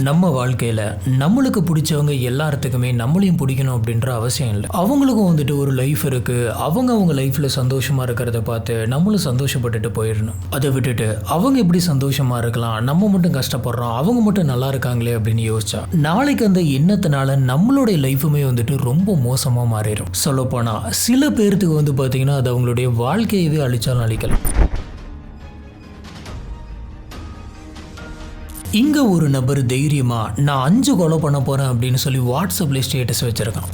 நம்ம வாழ்க்கையில் நம்மளுக்கு பிடிச்சவங்க எல்லாத்துக்குமே நம்மளையும் பிடிக்கணும் அப்படின்ற அவசியம் இல்லை. அவங்களுக்கும் வந்துட்டு ஒரு லைஃப் இருக்குது. அவங்க லைஃப்பில் சந்தோஷமாக இருக்கிறத பார்த்து நம்மளும் சந்தோஷப்பட்டுட்டு போயிடணும். அதை விட்டுட்டு அவங்க எப்படி சந்தோஷமாக இருக்கலாம், நம்ம மட்டும் கஷ்டப்படுறோம், அவங்க மட்டும் நல்லா இருக்காங்களே அப்படின்னு யோசிச்சா நாளைக்கு அந்த எண்ணத்தினால நம்மளுடைய லைஃபுமே வந்துட்டு ரொம்ப மோசமாக மாறிடும். சொல்லப்போனால் சில பேர்த்துக்கு வந்து பார்த்தீங்கன்னா அது அவங்களுடைய வாழ்க்கையவே அழிச்சாலும் அழிக்கலாம். இங்கே ஒரு நபர் தைரியமாக நான் 5 கொலை பண்ண போகிறேன் அப்படின்னு சொல்லி வாட்ஸ்அப்பில் ஸ்டேட்டஸ் வச்சுருக்கான்.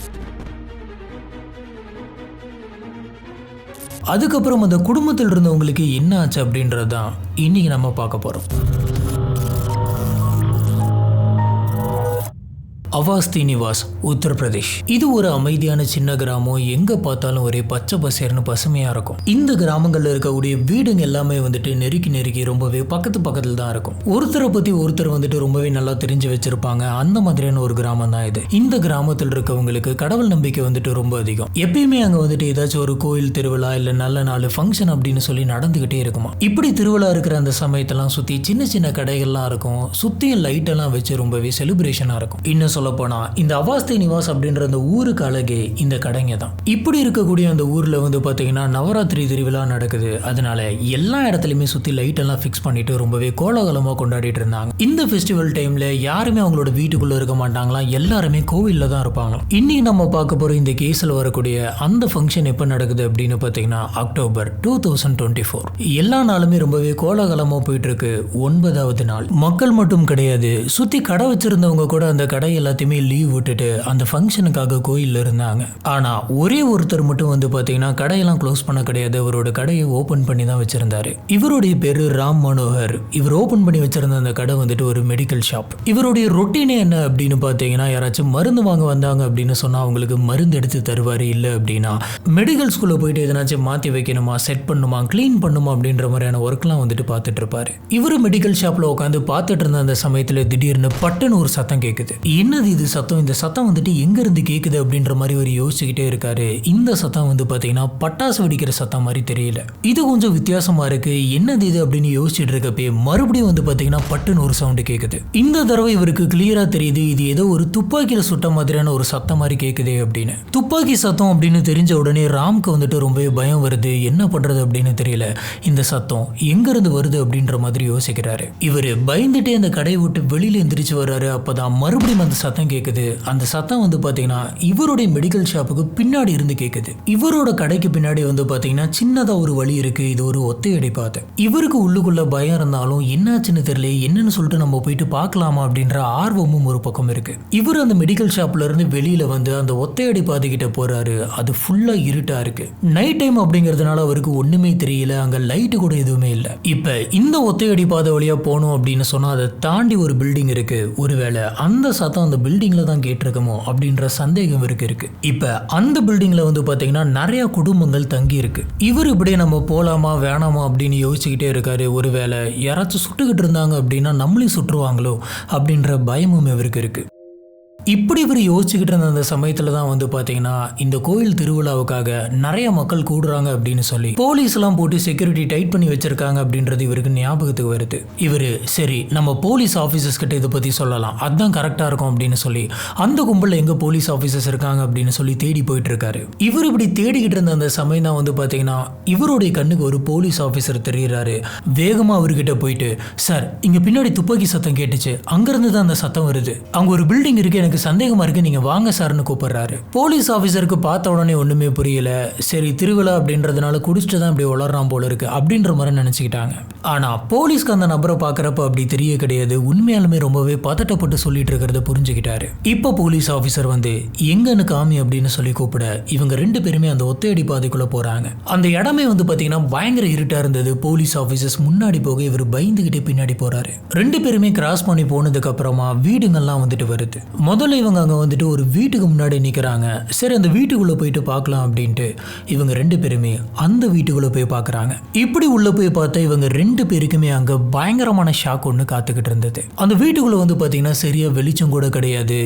அதுக்கப்புறம் அந்த குடும்பத்தில் இருந்தவங்களுக்கு என்ன ஆச்சு அப்படின்றது தான் இன்றைக்கி நம்ம பார்க்க போகிறோம். அவாஸ்தி நிவாஸ், உத்தரப்பிரதேஷ். இது ஒரு அமைதியான சின்ன கிராமம். எங்கே பார்த்தாலும் ஒரே பச்சை பசேர்னு பசுமையாக இருக்கும். இந்த கிராமங்களில் இருக்கக்கூடிய வீடுங்க எல்லாமே வந்துட்டு நெருக்கி ரொம்பவே பக்கத்தில் தான் இருக்கும். ஒருத்தரை பற்றி ஒருத்தர் வந்துட்டு ரொம்பவே நல்லா தெரிஞ்சு வச்சிருப்பாங்க. அந்த மாதிரியான ஒரு கிராமம் தான் இது. இந்த கிராமத்தில் இருக்கவங்களுக்கு கடவுள் நம்பிக்கை வந்துட்டு ரொம்ப அதிகம். எப்பயுமே அங்கே வந்துட்டு ஏதாச்சும் ஒரு கோயில் திருவிழா இல்லை நல்ல நாள் ஃபங்க்ஷன் அப்படின்னு சொல்லி நடந்துக்கிட்டே இருக்குமா. இப்படி திருவிழா இருக்கிற அந்த சமயத்தெல்லாம் சுற்றி சின்ன கடைகள்லாம் இருக்கும். சுற்றியும் லைட்டெல்லாம் வச்சு ரொம்பவே செலிப்ரேஷனாக இருக்கும். இன்னும் போனா இந்த அவாஸ்தி நிவாஸ் அப்படின்ற அந்த ஊருக்கு அழகே இந்த கடைங்க தான். இப்படி இருக்கக்கூடிய அந்த ஊர்ல வந்து பாத்தீங்கன்னா நவராத்திரி திருவிழா நடக்குது. அதனால எல்லா இடத்துலயுமே சுத்தி லைட் எல்லாம் பிக்ஸ் பண்ணிட்டு ரொம்பவே கோலாகலமா கொண்டாடிட்டு இருந்தாங்க. இந்த ஃபெஸ்டிவல் டைம்ல யாருமே அவங்களோட வீட்டுக்குள்ள இருக்க மாட்டாங்களாம். எல்லாருமே கோவில்ல தான் இருப்பாங்க. இன்னைக்கு நம்ம பார்க்க போற இந்த கேஸ்ல வரக்கூடிய அந்த ஃபங்க்ஷன் எப்ப நடக்குது அப்படின்னு பாத்தீங்கன்னா அக்டோபர் 2024. எல்லா நாளுமே ரொம்பவே கோலாகலமா போயிட்டு இருக்கு. 9வது நாள். மக்கள் மட்டும் கிடையாது, சுத்தி கடை வச்சிருந்தவங்க கூட அந்த கடை எல்லாத்தையுமே லீவ் விட்டுட்டு அந்த ஃபங்க்ஷனுக்காக கோயிலில் இருந்தாங்க. ஆனால் ஒரே ஒருத்தர் மட்டும் வந்து பார்த்தீங்கன்னா கடையெல்லாம் க்ளோஸ் பண்ண கிடையாது. அவரோட கடையை ஓப்பன் பண்ணி தான் வச்சிருந்தாரு. இவருடைய பேரு ராம் மனோகர். இவர் ஓப்பன் பண்ணி வச்சிருந்த அந்த கடை வந்துட்டு ஒரு மெடிக்கல் ஷாப். இவருடைய ரொட்டீனே என்ன அப்படின்னு பார்த்தீங்கன்னா யாராச்சும் மருந்து வாங்க வந்தாங்க அப்படின்னு சொன்னால் அவங்களுக்கு மருந்து எடுத்து தருவார். இல்லை அப்படின்னா மெடிக்கல் ஸ்கூலில் போயிட்டு எதனாச்சும் மாற்றி வைக்கணுமா, செட் பண்ணுமா, க்ளீன் பண்ணுமா அப்படின்ற மாதிரியான ஒர்க்லாம் வந்துட்டு பார்த்துட்டு இருப்பாரு. இவர் மெடிக்கல் ஷாப்பில் உட்காந்து பார்த்துட்டு இருந்த அந்த சமயத்தில் திடீர்னு பட்டுன்னு ஒரு சத்தம் கேட்குது. என்னது இது சத்தம்? இந்த சத்தம் வந்துட்டு எங்க இருந்து கேக்குது அப்படின்ற மாதிரி ஒரு யோசிச்சுக்கிட்டே இருக்காரு. இந்த சத்தம் வந்து பாத்தீங்கன்னா பட்டாசு வெடிக்கிற சத்தம் மாதிரி தெரியல. இது கொஞ்சம் வித்தியாசமா இருக்கு. என்னது இது அப்படின்னு யோசிச்சுட்டு இருக்கப்பே மறுபடியும் வந்து பாத்தீங்கன்னா பட்டுன்னு ஒரு சவுண்டு கேக்குது. இந்த தடவை இவருக்கு கிளியரா தெரியுது இது ஏதோ ஒரு துப்பாக்கியில சுட்ட மாதிரியான ஒரு சத்தம் மாதிரி கேக்குதே அப்படின்னு. துப்பாக்கி சத்தம் அப்படின்னு தெரிஞ்ச உடனே ராம்க்கு வந்துட்டு ரொம்பவே பயம் வருது. என்ன பண்றது அப்படின்னு தெரியல. இந்த சத்தம் எங்க இருந்து வருது அப்படின்ற மாதிரி யோசிக்கிறாரு. இவரு பயந்துட்டே அந்த கடையை விட்டு வெளியில எந்திரிச்சு வர்றாரு. அப்பதான் மறுபடியும் அந்த சத்தம் கேக்குது. அந்த சத்தம் வந்து பாத்தீங்கன்னா இவருடைய மெடிக்கல் ஷாப்புக்கு பின்னாடி இருந்து கேக்குது. இவரோட கடைக்கு பின்னாடி வந்து பாத்தீங்கன்னா சின்னதா ஒரு வழி இருக்கு. இது ஒரு ஒத்தையடி பாதை. இவருக்கு உள்ளுக்குள்ள பயம் இருந்தாலும் என்னாச்சுன்னு தெரியல. என்னன்னு சொல்லிட்டு நம்ம போயிட்டு பார்க்கலாமா அப்படின்ற ஆர்வமும் ஒரு பக்கம் இருக்கு. இவர் அந்த மெடிக்கல் ஷாப்ல இருந்து வெளியில வந்து அந்த ஒத்தையடி பாதை கிட்ட போறாரு. அது ஃபுல்லா இருட்டா இருக்கு. நைட் டைம் அப்படிங்கறதுனால அவருக்கு ஒண்ணுமே தெரியல. அங்க லைட் கூட எதுவுமே இல்ல. இப்ப இந்த ஒத்தையடி பாதை வழியா போகணும் அப்படின்னு சொன்னா அதை தாண்டி ஒரு பில்டிங் இருக்கு. ஒருவேளை அந்த சத்தம் அந்த பில்டிங்ல தான் கேட்டிருக்கமோ அப்படின்ற சந்தேகம் இருக்கு. இப்ப அந்த பில்டிங்ல வந்து பாத்தீங்கன்னா நிறைய குடும்பங்கள் தங்கி இருக்கு. இவர் இப்படியே நம்ம போலாமா வேணாமா அப்படின்னு யோசிச்சுக்கிட்டே இருக்காரு. ஒருவேளை யாராச்சும் சுட்டுக்கிட்டு இருந்தாங்க அப்படின்னா நம்மளையும் சுட்டுருவாங்களோ அப்படின்ற பயமும் இவருக்கு இருக்கு. இப்படி இவர் யோசிச்சுக்கிட்டு இருந்த அந்த சமயத்துல தான் வந்து பாத்தீங்கன்னா இந்த கோயில் திருவிழாவுக்காக நிறைய மக்கள் கூடுறாங்க அப்படின்னு சொல்லி போலீஸ் எல்லாம் போட்டு செக்யூரிட்டி டைட் பண்ணி வச்சிருக்காங்க அப்படின்றது இவருக்கு ஞாபகத்துக்கு வருது. இவரு சரி நம்ம போலீஸ் ஆபீசர்ஸ் கிட்ட இதை பத்தி சொல்லலாம், அதுதான் கரெக்டா இருக்கும் அப்படின்னு சொல்லி அந்த கும்பல்ல எங்க போலீஸ் ஆபீசர்ஸ் இருக்காங்க அப்படின்னு சொல்லி தேடி போயிட்டு இருக்காரு. இவர் இப்படி தேடிக்கிட்டு இருந்த அந்த சமயம் தான் வந்து பாத்தீங்கன்னா இவருடைய கண்ணுக்கு ஒரு போலீஸ் ஆபீசர் தெரியுறாரு. வேகமா அவர்கிட்ட போயிட்டு சார் இங்க பின்னாடி துப்பாக்கி சத்தம் கேட்டுச்சு, அங்கிருந்து தான் அந்த சத்தம் வருது, அங்க ஒரு பில்டிங் இருக்கு, எனக்கு சந்தேகமா இருக்கு, நீங்க வாங்க சார்னு கூப்பிடுறாரு. போலீஸ் ஆபீசருக்கு பார்த்த உடனே ஒண்ணுமே புரியல. சரி திருவிழா அப்படின்றதுனால குடிச்சிட்டு தான் இப்படி வளர்றான் போல இருக்கு அப்படின்ற மாதிரி நினைச்சுக்கிட்டாங்க. ஆனா போலீஸ்க்கு அந்த நபரை பாக்குறப்ப அப்படி தெரிய கிடையாது. உண்மையாலுமே ரொம்பவே பதட்டப்பட்டு சொல்லிட்டு இருக்கிறத புரிஞ்சுக்கிட்டாரு. இப்ப போலீஸ் ஆபீசர் வந்து எங்கன்னு காமி அப்படின்னு சொல்லி கூப்பிட இவங்க 2 பேருமே அந்த ஒத்தையடி பாதைக்குள்ள போறாங்க. அந்த இடமே வந்து பாத்தீங்கன்னா பயங்கர இருட்டா இருந்தது. போலீஸ் ஆபீசர்ஸ் முன்னாடி போக இவர் பயந்துகிட்டே பின்னாடி போறாரு. 2 பேருமே கிராஸ் பண்ணி போனதுக்கு அப்புறமா வீடுங்கள்லாம் வந்துட்டு வருது. முதல்ல இவங்க அங்கே வந்துட்டு ஒரு வீட்டுக்கு முன்னாடி நிற்கிறாங்க. சரி அந்த வீட்டுக்குள்ளே போயிட்டு பார்க்கலாம் அப்படின்ட்டு இவங்க 2 பேருமே அந்த வீட்டுக்குள்ளே போய் பார்க்குறாங்க. இப்படி உள்ளே போய் பார்த்தா இவங்க 2 பேருக்குமே அங்கே பயங்கரமான ஷாக் ஒன்று காத்துக்கிட்டு இருந்தது. அந்த வீட்டுக்குள்ளே வந்து பார்த்தீங்கன்னா சரியா வெளிச்சம் கூட கிடையாது.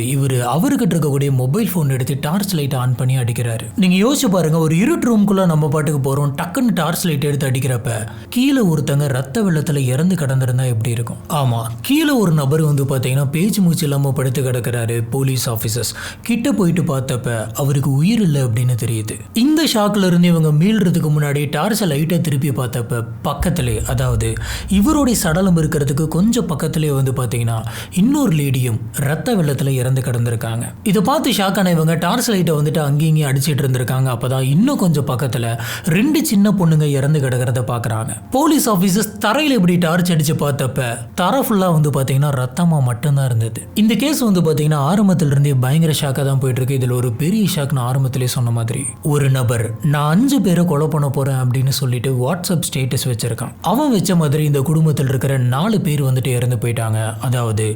அவர்கிட்ட இருக்கக்கூடிய மொபைல் ஃபோன் எடுத்து டார்ச் லைட் ஆன் பண்ணி அடிக்கிறாரு. நீங்கள் யோசிச்சு பாருங்க, ஒரு இருட்டு ரூம்குள்ளே நம்ம பாட்டுக்கு போகிறோம், டக்குன்னு டார்ச் லைட் எடுத்து அடிக்கிறப்ப கீழே ஒருத்தங்க ரத்த வெள்ளத்தில் இறந்து கிடந்திருந்தா எப்படி இருக்கும்? ஆமாம், கீழே ஒரு நபர் வந்து பார்த்தீங்கன்னா பேச்சு மூச்சு இல்லாமல் படுத்து கிடக்கிறாரு. போலீஸ் ஆஃபீஸர்ஸ் கிட்ட போயிட்டு பார்த்தப்ப அவருக்கு உயிர் இல்லை அப்படின்னு தெரியுது. இந்த ஷாக்ல இருந்து இவங்க மீள்றதுக்கு முன்னாடி டார்ச் லைட்டை திருப்பி பார்த்தப்ப பக்கத்திலே, அதாவது இவருடைய சடலம் இருக்கிறதுக்கு கொஞ்சம் பக்கத்திலே வந்து பார்த்தீங்கன்னா இன்னொரு லேடியும் ரத்த வெள்ளத்தில் இறந்து கிடந்திருக்காங்க. இதை பார்த்து ஷாக்கான இவங்க டார்ச் லைட்டை வந்துட்டு அங்கேயும் அடிச்சிட்டு இருந்திருக்காங்க. அப்பதான் இன்னும் கொஞ்சம் பக்கத்தில் 2 சின்ன பொண்ணுங்க இறந்து கிடக்கிறத பார்க்குறாங்க. போலீஸ் ஆஃபீஸர்ஸ் தரையில் இப்படி டார்ச் அடிச்சு பார்த்தப்ப தரை ஃபுல்லாக வந்து பார்த்தீங்கன்னா ரத்தமாக மட்டும்தான் இருந்தது. இந்த கேஸ் வந்து பார்த்தீங்கன்னா ஆரம்பத்திலிருந்தே பயங்கர ஷாக்காக தான் போயிட்டு இருக்கு. இதில் ஒரு பெரிய ஷாக் நான் ஆரம்பத்திலே சொன்ன மாதிரி, ஒரு நபர் நான் 5 பேரை கொலை பண்ண போறேன் அப்படின்னு சொல்லிட்டு வாட்ஸ்அப் ஸ்டேட்டஸ் வச்சிருக்கான். அவன் வச்ச மாதிரி இந்த குடும்பத்தில் இருக்கிற 4 பேர் வந்துட்டு இறந்து போயிட்டாங்க. அதாவது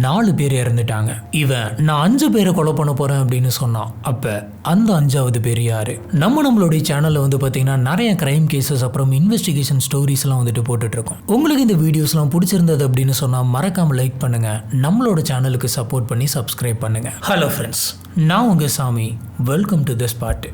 4 பேர் இறந்துட்டாங்க. இவன் நான் 5 பேரை கொலை பண்ண போறேன் அப்படின்னு சொன்னான். அப்ப அந்த 5வது பேர் யாரு? நம்மளுடைய சேனல்ல வந்து பார்த்தீங்கன்னா நிறைய கிரைம் கேசஸ் அப்புறம் இன்வெஸ்டிகேஷன் ஸ்டோரிஸ்லாம் வந்துட்டு போட்டுட்டு இருக்கோம். உங்களுக்கு இந்த வீடியோஸ்லாம் பிடிச்சிருந்தது அப்படின்னு சொன்னா மறக்காம லைக் பண்ணுங்க, நம்மளோட சேனலுக்கு சப்போர்ட் பண்ணி சப்ஸ்கிரைப் பண்ணுங்க. ஹலோ ஃப்ரெண்ட்ஸ், நான் உங்க சாமி. Welcome to the spot.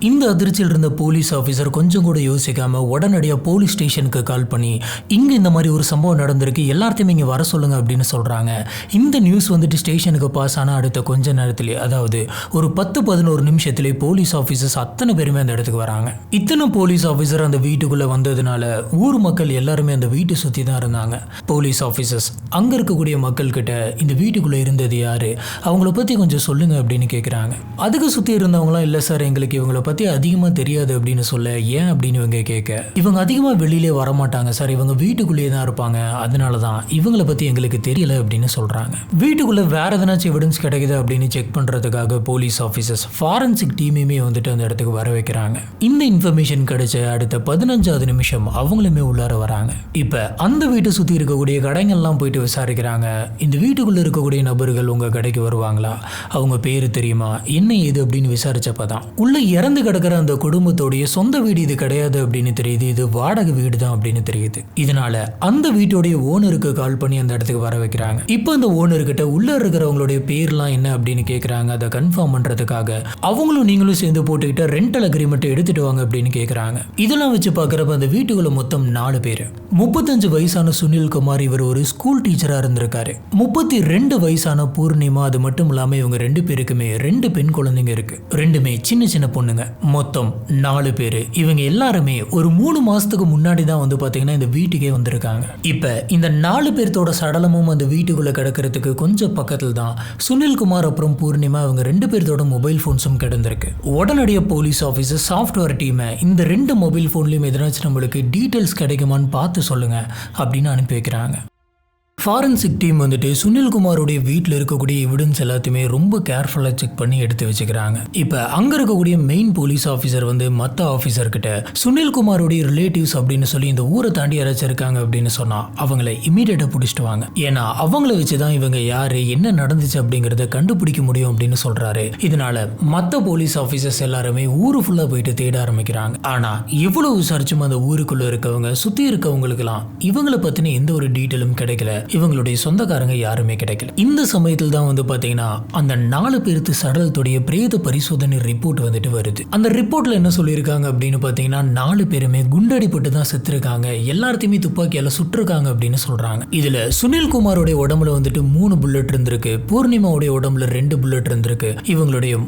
இந்த அதிர்ச்சியில் இருந்த போலீஸ் ஆஃபீஸர் கொஞ்சம் கூட யோசிக்காம உடனடியாக போலீஸ் ஸ்டேஷனுக்கு கால் பண்ணி இங்கே இந்த மாதிரி ஒரு சம்பவம் நடந்திருக்கு, எல்லாத்தையுமே இங்கே வர சொல்லுங்க அப்படின்னு சொல்கிறாங்க. இந்த நியூஸ் வந்துட்டு ஸ்டேஷனுக்கு பாஸ் ஆனால் அடுத்த கொஞ்ச நேரத்திலே, அதாவது ஒரு 10-11 நிமிஷத்திலே போலீஸ் ஆஃபீஸர்ஸ் அத்தனை பேருமே அந்த இடத்துக்கு வராங்க. இத்தனை போலீஸ் ஆஃபீஸர் அந்த வீட்டுக்குள்ளே வந்ததுனால ஊர் மக்கள் எல்லாருமே அந்த வீட்டை சுற்றி தான் இருந்தாங்க. போலீஸ் ஆஃபீஸர்ஸ் அங்கே இருக்கக்கூடிய மக்கள்கிட்ட இந்த வீட்டுக்குள்ளே இருந்தது யாரு, அவங்கள பற்றி கொஞ்சம் சொல்லுங்க அப்படின்னு கேட்குறாங்க. அதுக்கு சுற்றி இருந்தவங்களாம் இல்லை சார், எங்களுக்கு இவங்களை பற்றி அதிகமாக தெரியாது அப்படின்னு சொல்ல. ஏன் அப்படின்னு இவங்க கேட்க, இவங்க அதிகமாக வெளியிலே வரமாட்டாங்க சார், இவங்க வீட்டுக்குள்ளேயே தான் இருப்பாங்க, அதனால தான் இவங்களை பற்றி எங்களுக்கு தெரியல அப்படின்னு சொல்கிறாங்க. வீட்டுக்குள்ளே வேற எதனாச்சும் எவிடன்ஸ் கிடைக்குது அப்படின்னு செக் பண்ணுறதுக்காக போலீஸ் ஆஃபீஸர்ஸ் ஃபாரன்சிக் டீமையுமே வந்துட்டு அந்த இடத்துக்கு வர வைக்கிறாங்க. இந்த இன்ஃபர்மேஷன் கிடைச்ச அடுத்த 15வது நிமிஷம் அவங்களுமே உள்ளார வராங்க. இப்போ அந்த வீட்டை சுற்றி இருக்கக்கூடிய கடைகள்லாம் போயிட்டு விசாரிக்கிறாங்க. இந்த வீட்டுக்குள்ளே இருக்கக்கூடிய நபர்கள் உங்கள் கடைக்கு வருவாங்களா, அவங்க பேர் தெரியுமா, என்ன ஏது அப்படின்னு விசாரிச்சப்பதான் உள்ள இறந்து கிடக்கிற அந்த குடும்பத்தோடைய சொந்த வீடு இது கிடையாது அப்படின்னு தெரியுது, இது வாடகை வீடு தான் அப்படின்னு தெரியுது. இதனால அந்த வீட்டோடைய ஓனருக்கு கால் பண்ணி அந்த இடத்துக்கு வர வைக்கிறாங்க. இப்போ அந்த ஓனர்கிட்ட உள்ள இருக்கிறவங்களுடைய பேர்லாம் என்ன அப்படின்னு கேட்குறாங்க. அதை கன்ஃபார்ம் பண்றதுக்காக அவங்களும் நீங்களும் சேர்ந்து போட்டுக்கிட்ட ரெண்டல் அக்ரிமெண்ட் எடுத்துட்டு வாங்க அப்படின்னு கேட்குறாங்க. இதெல்லாம் வச்சு பார்க்குறப்ப அந்த வீட்டுக்குள்ள மொத்தம் 4 பேர். 35 வயசான சுனில் குமார், இவர் ஒரு ஸ்கூல் டீச்சரா இருந்திருக்காரு. 32 வயசான பூர்ணிமா, அது மட்டும் இல்லாம இவங்க 2 பேருக்குமே 2 பெண் குழந்தைங்க இருக்கு, 2மே சின்ன பொண்ணுங்க. மொத்தம் 4 பேர். இவங்க எல்லாருமே ஒரு 3 மாசத்துக்கு முன்னாடி தான் வந்து பாத்தீங்கன்னா இந்த வீட்டுக்கே வந்திருக்காங்க. இப்ப இந்த 4 பேர்த்தோட சடலமும் அந்த வீட்டுக்குள்ள கிடக்கிறதுக்கு கொஞ்சம் பக்கத்தில் தான் சுனில்குமார் அப்புறம் பூர்ணிமா இவங்க 2 பேர்த்தோட மொபைல் போன்ஸும் கிடந்திருக்கு. உடனடியாக போலீஸ் ஆஃபீஸர் சாஃப்ட்வேர் டீமை இந்த 2 மொபைல் போன்லயும் எதனாச்சும் நம்மளுக்கு டீட்டெயில்ஸ் கிடைக்குமான்னு பார்த்து சொல்லுங்க அப்படின்னு அனுப்பி வைக்கிறாங்க. ஃபாரன்சிக் டீம் வந்துட்டு சுனில்குமாரோடைய வீட்டில் இருக்கக்கூடிய எவிடன்ஸ் எல்லாத்தையுமே ரொம்ப கேர்ஃபுல்லாக செக் பண்ணி எடுத்து வச்சுக்கிறாங்க. இப்போ அங்கே இருக்கக்கூடிய மெயின் போலீஸ் ஆஃபீஸர் வந்து மற்ற ஆஃபீஸர்கிட்ட சுனில்குமாரோடைய ரிலேட்டிவ்ஸ் அப்படின்னு சொல்லி இந்த ஊரை தாண்டி யாராச்சும் இருக்காங்க அப்படின்னு சொன்னால் அவங்கள இமீடியட்டாக பிடிச்சிட்டு வாங்க, ஏன்னா அவங்கள வச்சு தான் இவங்க யார் என்ன நடந்துச்சு அப்படிங்கிறத கண்டுபிடிக்க முடியும் அப்படின்னு சொல்கிறாரு. இதனால மற்ற போலீஸ் ஆஃபீஸர்ஸ் எல்லாருமே ஊரு ஃபுல்லாக போயிட்டு தேட ஆரம்பிக்கிறாங்க. ஆனால் எவ்வளோ விசாரிச்சும் அந்த ஊருக்குள்ளே இருக்கவங்க சுற்றி இருக்கவங்களுக்கெல்லாம் இவங்களை பற்றின எந்த ஒரு டீட்டெயிலும் கிடைக்கல, இவங்களுடைய சொந்தக்காரங்க யாருமே கிடைக்கல. இந்த சமயத்தில் தான் வந்து பாத்தீங்கன்னா அந்த 4 பேருக்கு சடலத்துடைய பிரேத பரிசோதனை ரிப்போர்ட் வந்துட்டு வருது. அந்த ரிப்போர்ட்ல என்ன சொல்லியிருக்காங்க அப்படின்னு பாத்தீங்கன்னா 4 பேருமே குண்டடிப்பட்டு தான் செத்துருக்காங்க, எல்லாத்தையுமே துப்பாக்கியால சுட்டிருக்காங்க அப்படின்னு சொல்றாங்க. இதுல சுனில்குமாரோட உடம்புல வந்துட்டு 3 புல்லட் இருந்திருக்கு, பூர்ணிமாவுடைய உடம்புல 2 புல்லட் இருந்திருக்கு, இவங்களுடைய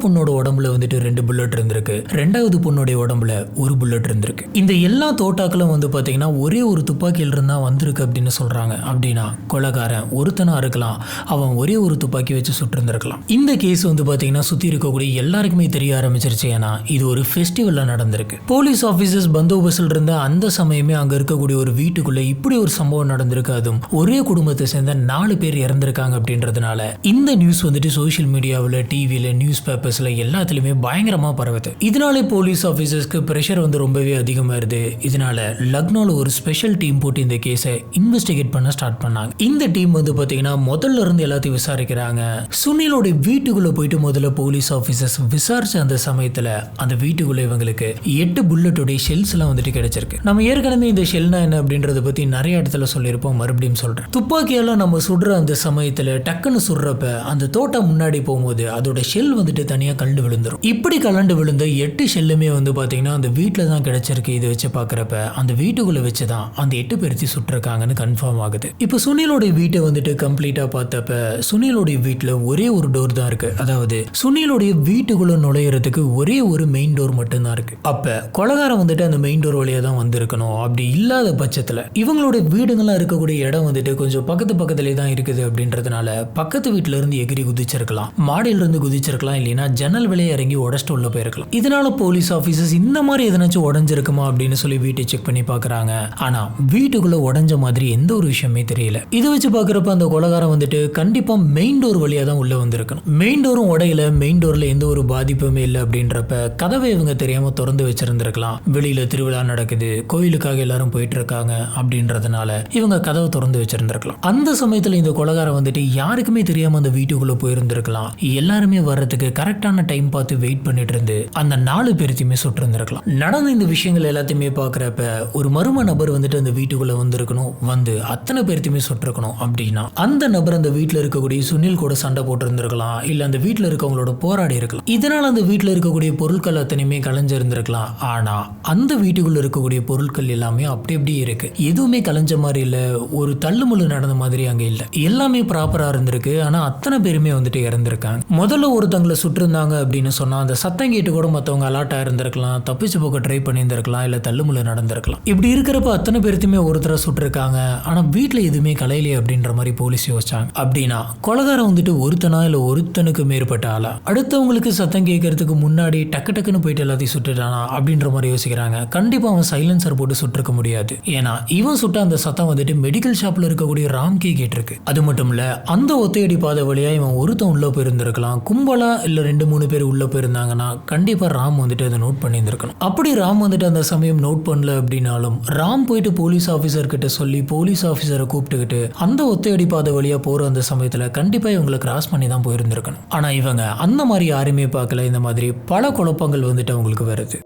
பொண்ணோட உடம்புல வந்துட்டு 2 புல்லட் இருந்திருக்கு, 2வது பொண்ணோட உடம்புல 1 புல்லட் இருந்திருக்கு. இந்த எல்லா தோட்டாக்களும் வந்து பாத்தீங்கன்னா ஒரே ஒரு துப்பாக்கியில இருந்தா வந்திருக்கு அப்படின்னு சொல்றாங்க. அப்படின்னு அப்படின்னா கொலைகாரன் ஒருத்தனா இருக்கலாம், அவன் ஒரே ஒரு துப்பாக்கி வச்சு சுட்டிருந்திருக்கலாம். இந்த கேஸ் வந்து பாத்தீங்கன்னா சுத்தி இருக்கக்கூடிய எல்லாருக்குமே தெரிய ஆரம்பிச்சிருச்சு. ஏன்னா இது ஒரு ஃபெஸ்டிவல்ல நடந்திருக்கு. போலீஸ் ஆபீசர்ஸ் பந்தோபஸ்ல இருந்த அந்த சமயமே அங்க இருக்கக்கூடிய ஒரு வீட்டுக்குள்ள இப்படி ஒரு சம்பவம் நடந்திருக்கு. அதுவும் ஒரே குடும்பத்தை சேர்ந்த 4 பேர் இறந்திருக்காங்க அப்படின்றதுனால இந்த நியூஸ் வந்துட்டு சோஷியல் மீடியாவில், டிவியில, நியூஸ் பேப்பர்ஸ்ல எல்லாத்துலயுமே பயங்கரமா பரவுது. இதனாலே போலீஸ் ஆபீசர்ஸ்க்கு பிரஷர் வந்து ரொம்பவே அதிகமாயிருது. இதனால லக்னோல ஒரு ஸ்பெஷல் டீம் போட்டு இந்த கேஸை இன்வெஸ்டிகேட் பண்ண ஸ்டார்ட் பண்ணாங்க. இந்த டீம் வந்து பாத்தீங்கன்னா முதல்ல இருந்து எல்லாத்தையும் விசாரிக்கிறாங்க. சுனிலோட வீட்டுக்குள்ள போயிட்டு முதல்ல போலீஸ் ஆபீசர்ஸ் விசாரிச்ச அந்த சமயத்துல அந்த வீட்டுக்குள்ள இவங்களுக்கு 8 புல்லட்டோட ஷெல்ஸ் எல்லாம் வந்துட்டு கிடைச்சிருக்கு. நம்ம ஏற்கனவே இந்த ஷெல்னா என்ன அப்படின்றத பத்தி நிறைய இடத்துல சொல்லியிருப்போம், மறுபடியும் சொல்றேன். துப்பாக்கியெல்லாம் நம்ம சுடுற அந்த சமயத்துல டக்குன்னு சுடுறப்ப அந்த தோட்டம் முன்னாடி போகும்போது அதோட ஷெல் வந்துட்டு தனியா கலண்டு விழுந்துரும். இப்படி கலண்டு விழுந்த 8 ஷெல்லுமே வந்து பாத்தீங்கன்னா அந்த வீட்டுல தான் கிடைச்சிருக்கு. இதை வச்சு பாக்குறப்ப அந்த வீட்டுக்குள்ள வச்சுதான் அந்த 8 பேர்த்தி சுட்டிருக்காங்கன்னு கன்ஃபார்ம் ஆகுது. இப்போ சுனிலோட வீட்டை வந்துட்டு கம்ப்ளீட்டா பார்த்தப்ப சுனிலோட வீட்டுல ஒரே ஒரு டோர் தான் இருக்கு. அதாவது சுனிலோடைய வீட்டுக்குள்ள நுழையிறதுக்கு ஒரே ஒரு மெயின் டோர் மட்டும்தான் இருக்கு. அப்ப கொலைகாரன் வந்துட்டு அந்த மெயின் டோர் வழியா தான் வந்திருக்கணும். அப்படி இல்லாத பட்சத்துல இவங்களோட வீடுங்கள்லாம் இருக்கக்கூடிய இடம் வந்துட்டு கொஞ்சம் பக்கத்துலேயே தான் இருக்குது அப்படின்றதுனால பக்கத்து வீட்டுல இருந்து எகிரி குதிச்சிருக்கலாம், மாடியில இருந்து குதிச்சிருக்கலாம், இல்லைன்னா ஜன்னல் வெளியே இறங்கி உடச்சிட்டு உள்ள போயிருக்கலாம். இதனால போலீஸ் ஆபீசர்ஸ் இந்த மாதிரி எதனாச்சும் உடஞ்சிருக்குமா அப்படின்னு சொல்லி வீட்டை செக் பண்ணி பாக்குறாங்க. ஆனா வீட்டுக்குள்ள உடஞ்ச மாதிரி எந்த ஒரு விஷயமே தெரியல. இதை வச்சு பாக்குறப்ப அந்த கொலைகாரன் வந்துட்டு கண்டிப்பா மெயின் டோர் வழியா தான் உள்ள வந்திருக்கணும். மெயின் டோரும் உடையில, மெயின் டோர்ல எந்த ஒரு பாதிப்புமே இல்லை அப்படின்றப்ப கதவை இவங்க தெரியாம திறந்து வச்சிருந்திருக்கலாம். வெளியில திருவிழா நடக்குது, கோயிலுக்காக எல்லாரும் போயிட்டு இருக்காங்க அப்படின்றதுனால இவங்க கதவை திறந்து வச்சிருந்திருக்கலாம். அந்த சமயத்துல இந்த கொலைகாரன் வந்துட்டு யாருக்குமே தெரியாம அந்த வீட்டுக்குள்ள போயிருந்திருக்கலாம். எல்லாருமே வர்றதுக்கு கரெக்டான டைம் பார்த்து வெயிட் பண்ணிட்டு இருந்து அந்த 4 பேர்த்தையுமே சுட்டு இருந்திருக்கலாம். நடந்த இந்த விஷயங்கள் எல்லாத்தையுமே பாக்குறப்ப ஒரு மர்ம நபர் வந்துட்டு அந்த வீட்டுக்குள்ள வந்திருக்கணும், வந்து அத்தனை பேர்த்தையுமே சுட்டிருக்கணும். அப்படின்னா அந்த நபர் அந்த வீட்டுல இருக்கக்கூடிய சுனில் கூட சண்டை போட்டு இருந்திருக்கலாம், இல்ல அந்த வீட்டுல இருக்கவங்களோட போராடி இருக்கலாம். இதனால அந்த வீட்டுல இருக்கக்கூடிய பொருட்கள் அத்தனையுமே கலைஞ்சிருந்திருக்கலாம். ஆனா அந்த வீட்டுக்குள்ள இருக்கக்கூடிய பொருட்கள் எல்லாமே அப்படி அப்படியே இருக்கு. எதுவுமே கலைஞ்ச மாதிரி இல்ல, ஒரு தள்ளுமுள்ளு நடந்த மாதிரி அங்க இல்ல. எல்லாமே ப்ராப்பரா இருந்திருக்கு. ஆனா அத்தனை பேருமே வந்துட்டு இறந்திருக்காங்க. முதல்ல ஒருத்தங்களை சுட்டிருந்தாங்க அப்படின்னு சொன்னா அந்த சத்தம் கேட்டு கூட மத்தவங்க அலர்ட் ஆயிருந்திருக்கலாம், தப்பிச்சு போக ட்ரை பண்ணியிருந்திருக்கலாம், இல்ல தள்ளுமுள்ளு நடந்திருக்கலாம். இப்படி இருக்கிறப்ப அத்தனை பேருத்தையுமே ஒருத்தர சுட்டிருக்காங்க. ஆனா வீட்டுல எதுவுமே கலையிலே அப்படின்ற மாதிரி போலீஸ் யோசிச்சாங்க. அப்படின்னா கொலைகாரன் வந்துட்டு ஒருத்தனா இல்ல ஒருத்தனுக்கு மேற்பட்ட ஆளா, அடுத்தவங்களுக்கு சத்தம் கேட்கறதுக்கு முன்னாடி டக்கு டக்குன்னு போயிட்டு எல்லாத்தையும் சுட்டுட்டானா அப்படின்ற மாதிரி யோசிக்கிறாங்க. கண்டிப்பா அவன் சைலன்சர் போட்டு சுட்டிருக்க முடியாது. ஏன்னா இவன் சுட்ட அந்த சத்தம் வந்துட்டு மெடிக்கல் ஷாப்ல இருக்கக்கூடிய ராம்கே கேட்டிருக்கு. அது மட்டும் இல்ல அந்த ஒத்தையடி பாதை வழியா இவன் ஒருத்தன் உள்ள போயிருந்திருக்கலாம். கும்பலா இல்ல 2-3 பேர் உள்ள போயிருந்தாங்கன்னா கண்டிப்பா ராம் வந்துட்டு அதை நோட் பண்ணியிருந்திருக்கணும். அப்படி ராம் வந்துட்டு அந்த சமயம் நோட் பண்ணல அப்படின்னாலும் ராம் போயிட்டு போலீஸ் ஆபீசர் கிட்ட சொல்லி போலீஸ் ஆபீசரை கூப்பிட்டுக்கிட்டு அந்த ஒத்தையடி பாதை வழியா போற அந்த சமயத்துல கண்டிப்பா இவங்களை கிராஸ் பண்ணி தான் போயிருந்திருக்கணும். ஆனா இவங்க அந்த மாதிரி யாருமே பார்க்கல. இந்த மாதிரி பல குழப்பங்கள் வந்துட்டு அவங்களுக்கு வருது.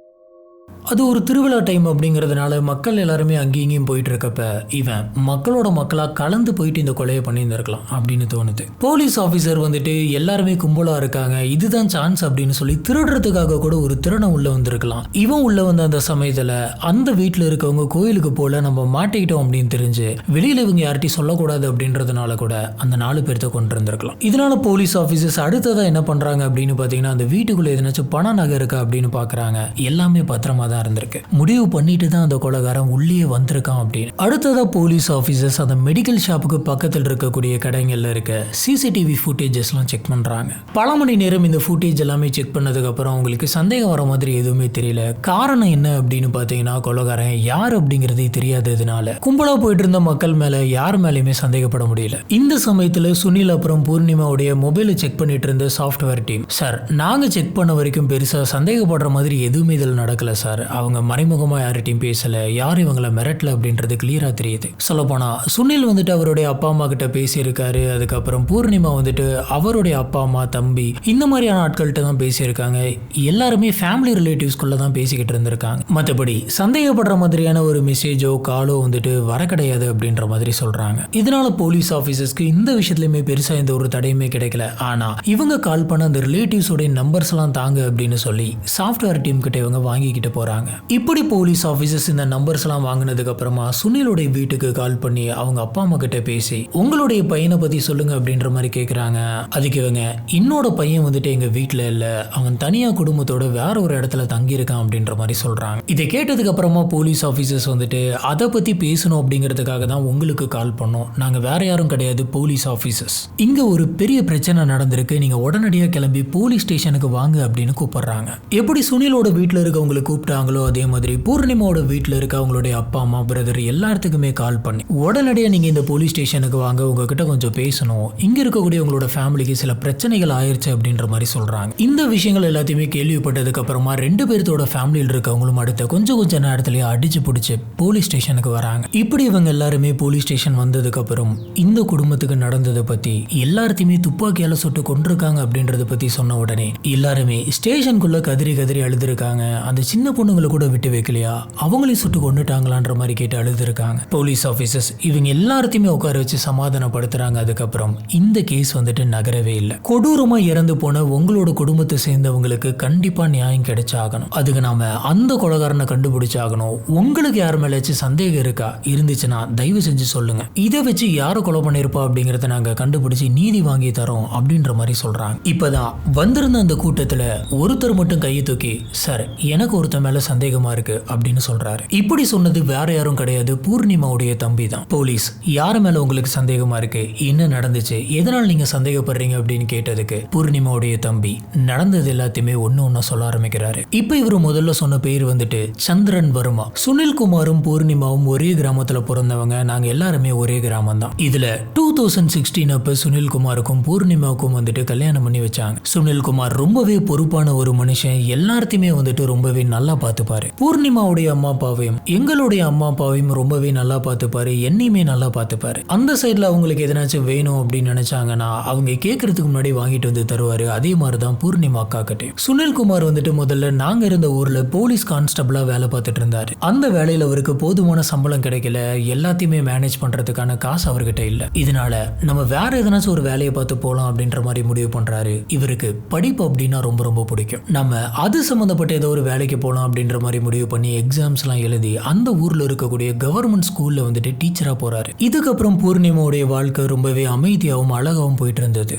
அது ஒரு திருவிழா டைம் அப்படிங்கிறதுனால மக்கள் எல்லாருமே அங்கேயும் இங்கேயும் போயிட்டு இருக்கப்ப இவன் மக்களோட மக்களா கலந்து போயிட்டு இந்த கொலையை பண்ணியிருந்திருக்கலாம் அப்படின்னு தோணுது. போலீஸ் ஆபீசர் வந்துட்டு எல்லாருமே கும்பலா இருக்காங்க, இதுதான் சான்ஸ் அப்படின்னு சொல்லி திருடுறதுக்காக கூட ஒரு திருடன் உள்ள வந்திருக்கலாம். இவன் உள்ள வந்த அந்த சமயத்துல அந்த வீட்டுல இருக்கவங்க கோயிலுக்கு போல நம்ம மாட்டிக்கிட்டோம் அப்படின்னு தெரிஞ்சு வெளியில இவங்க யார்ட்டையும் சொல்லக்கூடாது அப்படின்றதுனால கூட அந்த 4 பேர்த்த கொண்டு இருந்திருக்கலாம். இதனால போலீஸ் ஆபீசர்ஸ் அடுத்ததா என்ன பண்றாங்க அப்படின்னு பாத்தீங்கன்னா அந்த வீட்டுக்குள்ள எதனாச்சும் பண நகை இருக்கா அப்படின்னு பாக்குறாங்க. எல்லாமே பத்திரமா இருந்திருக்கு. முடிவு பண்ணிட்டு தான் அந்த கொலைகாரன் உள்ளே வந்திருக்கான் அப்படின்னு. அடுத்ததா போலீஸ் ஆபீசர்ஸ் அந்த மெடிக்கல் ஷாப்புக்கு பக்கத்தில் இருக்கக்கூடிய கடைகள்ல இருக்க சிசிடிவி ஃபுட்டேஜஸ் எல்லாம் செக் பண்றாங்க. பல மணி நேரம் இந்த ஃபுட்டேஜ் எல்லாமே செக் பண்ணதுக்கு அப்புறம் அவங்களுக்கு சந்தேகம் வர மாதிரி எதுவுமே தெரியல. காரணம் என்ன அப்படின்னு பாத்தீங்கன்னா கொலைகாரன் யார் அப்படிங்கறதே தெரியாததுனால கும்பலா போயிட்டு இருந்த மக்கள் மேல யார் மேலயுமே சந்தேகப்பட முடியல. இந்த சமயத்துல சுனில் அப்புறம் பூர்ணிமாவுடைய மொபைலை செக் பண்ணிட்டு இருந்த சாஃப்ட்வேர் டீம், சார் நாங்க செக் பண்ண வரைக்கும் பெருசா சந்தேகப்படுற மாதிரி எதுவுமே இதில் நடக்கல சார். அவங்க மறைமுகமா யார்கிட்டையும் பேசல, யார் இவங்களை மிரட்டல அப்படின்றது கிளியரா தெரியுது. சொல்லப்போனா சுனில் வந்துட்டு அவருடைய அப்பா அம்மா கிட்ட பேசியிருக்காரு. அதுக்கப்புறம் பூர்ணிமா வந்துட்டு அவருடைய அப்பா அம்மா தம்பி இந்த மாதிரியான ஆட்கள்கிட்ட தான் பேசியிருக்காங்க. எல்லாருமே ஃபேமிலி ரிலேட்டிவ்ஸ்குள்ள தான் பேசிக்கிட்டு இருந்திருக்காங்க. மற்றபடி சந்தேகப்படுற மாதிரியான ஒரு மெசேஜோ காலோ வந்துட்டு வர கிடையாது அப்படின்ற மாதிரி சொல்றாங்க. இதனால போலீஸ் ஆபீசர்ஸ்க்கு இந்த விஷயத்துலயுமே பெருசா எந்த ஒரு தடையுமே கிடைக்கல. ஆனா இவங்க கால் பண்ண அந்த ரிலேட்டிவ்ஸோட நம்பர்ஸ் எல்லாம் தாங்க அப்படின்னு சொல்லி சாஃப்ட்வேர் டீம் கிட்ட இவங்க வாங்கிக்கிட்டு போறாங்க. கூப்பிடுறாங்க. இப்படி போலீஸ் ஆபீசர்ஸ் இந்த நம்பர்ஸ் எல்லாம் வாங்கினதுக்கு அப்புறமா சுனிலோட வீட்டுக்கு கால் பண்ணி அவங்க அப்பா அம்மா கிட்ட பேசி உங்களுடைய பையனை பத்தி சொல்லுங்க அப்படின்ற மாதிரி கேக்குறாங்க. அதுக்கு இவங்க என்னோட பையன் வந்துட்டு எங்க வீட்டுல இல்ல, அவன் தனியா குடும்பத்தோட வேற ஒரு இடத்துல தங்கி இருக்கான் அப்படின்ற மாதிரி சொல்றாங்க. இதை கேட்டதுக்கு அப்புறமா போலீஸ் ஆபீசர்ஸ் வந்துட்டு அதை பத்தி பேசணும் அப்படிங்கிறதுக்காக தான் உங்களுக்கு கால் பண்ணோம், நாங்க வேற யாரும் கிடையாது, போலீஸ் ஆபீசர்ஸ். இங்க ஒரு பெரிய பிரச்சனை நடந்திருக்கு, நீங்க உடனடியா கிளம்பி போலீஸ் ஸ்டேஷனுக்கு வாங்க அப்படின்னு கூப்பிடுறாங்க. எப்படி சுனிலோட வீட்டுல இருக்கவங்களை கூப்பிட்டாங்களோ அதே மாதிரி பூர்ணிமாவோட வீட்டுல இருக்க அவங்களுடைய அப்பா அம்மா பிரதர் எல்லாத்துக்குமே கால் பண்ணி உடனடியா நீங்க இந்த போலீஸ் ஸ்டேஷனுக்கு வாங்க, உங்ககிட்ட கொஞ்சம் பேசணும், இங்க இருக்கக்கூடிய உங்களோட ஃபேமிலிக்கு சில பிரச்சனைகள் ஆயிருச்சு அப்படின்ற மாதிரி சொல்றாங்க. இந்த விஷயங்கள் எல்லாத்தையுமே கேள்விப்பட்டதுக்கு அப்புறமா ரெண்டு பேர்த்தோட ஃபேமிலியில் இருக்கவங்களும் அடுத்த கொஞ்ச நேரத்திலேயே அடிச்சு பிடிச்சு போலீஸ் ஸ்டேஷனுக்கு வராங்க. இப்படி இவங்க எல்லாருமே போலீஸ் ஸ்டேஷன் வந்ததுக்கு அப்புறம் இந்த குடும்பத்துக்கு நடந்ததை பத்தி எல்லாத்தையுமே துப்பாக்கியால சுட்டு கொண்டிருக்காங்க அப்படின்றத பத்தி சொன்ன உடனே எல்லாருமே ஸ்டேஷனுக்குள்ள கதறி கதறி அழுதுருக்காங்க. அந்த சின்ன பொண்ணுங்களை கூட விட்டு வைக்கலையா, அவங்களையும் சுட்டு கொண்டுட்டாங்களான்ற மாதிரி கேட்டு அழுதுருக்காங்க. போலீஸ் ஆபீசர்ஸ் இவங்க எல்லாத்தையுமே உட்கார வச்சு சமாதானப்படுத்துறாங்க. அதுக்கப்புறம் இந்த கேஸ் வந்துட்டு நகரவே இல்லை. கொடூரமா இறந்து போன உங்களோட குடும்பத்தை சேர்ந்தவங்களுக்கு கண்டிப்பா நியாயம் கிடைச்சாகணும். அதுக்கு நாம அந்த கொலைகாரனை கண்டுபிடிச்சாகணும். உங்களுக்கு யார் மேலாச்சும் சந்தேகம் இருக்கா, இருந்துச்சுன்னா தயவு செஞ்சு சொல்லுங்க, இதை வச்சு யாரை கொலை பண்ணிருப்பா அப்படிங்கறத நாங்க கண்டுபிடிச்சு நீதி வாங்கி தரோம் அப்படின்ற மாதிரி சொல்றாங்க. இப்பதான் வந்திருந்த அந்த கூட்டத்துல ஒருத்தர் மட்டும் கையை தூக்கி, சார் எனக்கு ஒருத்தர் மேல சந்தேகமா இருக்கு அப்படின்னு சொல்றாரு. இப்படி சொன்னது வேற யாரும் கிடையாது, பூர்ணிமாவுடைய தம்பி தான். போலீஸ் யார் மேல உங்களுக்கு சந்தேகமா இருக்கு, என்ன நடந்துச்சு, எதனால் நீங்க சந்தேகப்படுறீங்க அப்படின்னு கேட்டதுக்கு பூர்ணிமாவுடைய தம்பி நடந்தது எல்லாத்தையுமே ஒன்னு சொல்ல ஆரம்பிக்கிறாரு. இப்ப இவரு முதல்ல சொன்ன பேர் வந்துட்டு சந்திரன் வர்மா. சுனில்குமாரும் பூர்ணிமாவும் ஒரே கிராமத்துல பிறந்தவங்க, நாங்க எல்லாருமே ஒரே கிராமம் தான். இதுல 2016 அப்ப சுனில்குமாருக்கும் பூர்ணிமாவுக்கும் வந்துட்டு கல்யாணம் பண்ணி வச்சாங்க. சுனில்குமார் ரொம்பவே பொறுப்பான ஒரு மனுஷன், எல்லாத்தையுமே வந்துட்டு ரொம்பவே நல்லா பார்த்துப்பாரு. பூர்ணிமாவுடைய அம்மா அப்பாவையும் எங்களுடைய அம்மா அப்பாவையும் ரொம்பவே நல்லா பார்த்துப்பாரு, என்னையுமே நல்லா பார்த்துப்பாரு. அந்த சைட்ல அவங்களுக்கு எதனாச்சும் வேணும் அப்படின்னு நினைச்சாங்கன்னா அவங்க கேட்கறதுக்கு முன்னாடி வாங்கிட்டு வந்து தருவாரு. அதே மாதிரிதான் பூர்ணிமா அக்கா கிட்டையும். சுனில்குமார் வந்துட்டு முதல்ல நாங்க இருந்த ஊர்ல போலீஸ் கான்ஸ்டபிளா வேலை பார்த்துட்டு இருந்தாரு. அந்த வேலையில அவருக்கு போதுமான சம்பளம் கிடைக்கல, எல்லாத்தையுமே மேனேஜ் பண்றதுக்கான காசு அவர்கிட்ட இல்ல. இதனால நம்ம வேற எதனாச்சும் ஒரு வேலையை பார்த்து போலாம் அப்படின்ற மாதிரி முடிவு பண்றாரு. இவருக்கு படிப்பு அப்படின்னா ரொம்ப ரொம்ப பிடிக்கும். நம்ம அது சம்பந்தப்பட்ட ஏதோ ஒரு வேலைக்கு போலாம் அப்படின்ற மாதிரி முடிவு பண்ணி எக்ஸாம்ஸ் எல்லாம் எழுதி அந்த ஊர்ல இருக்கக்கூடிய கவர்மெண்ட் ஸ்கூல்ல வந்துட்டு டீச்சரா போறாரு. இதுக்கப்புறம் பூர்ணிமாவுடைய வாழ்க்கை ரொம்பவே அமைதியாகவும் அழகாவும் போயிட்டு இருந்தது.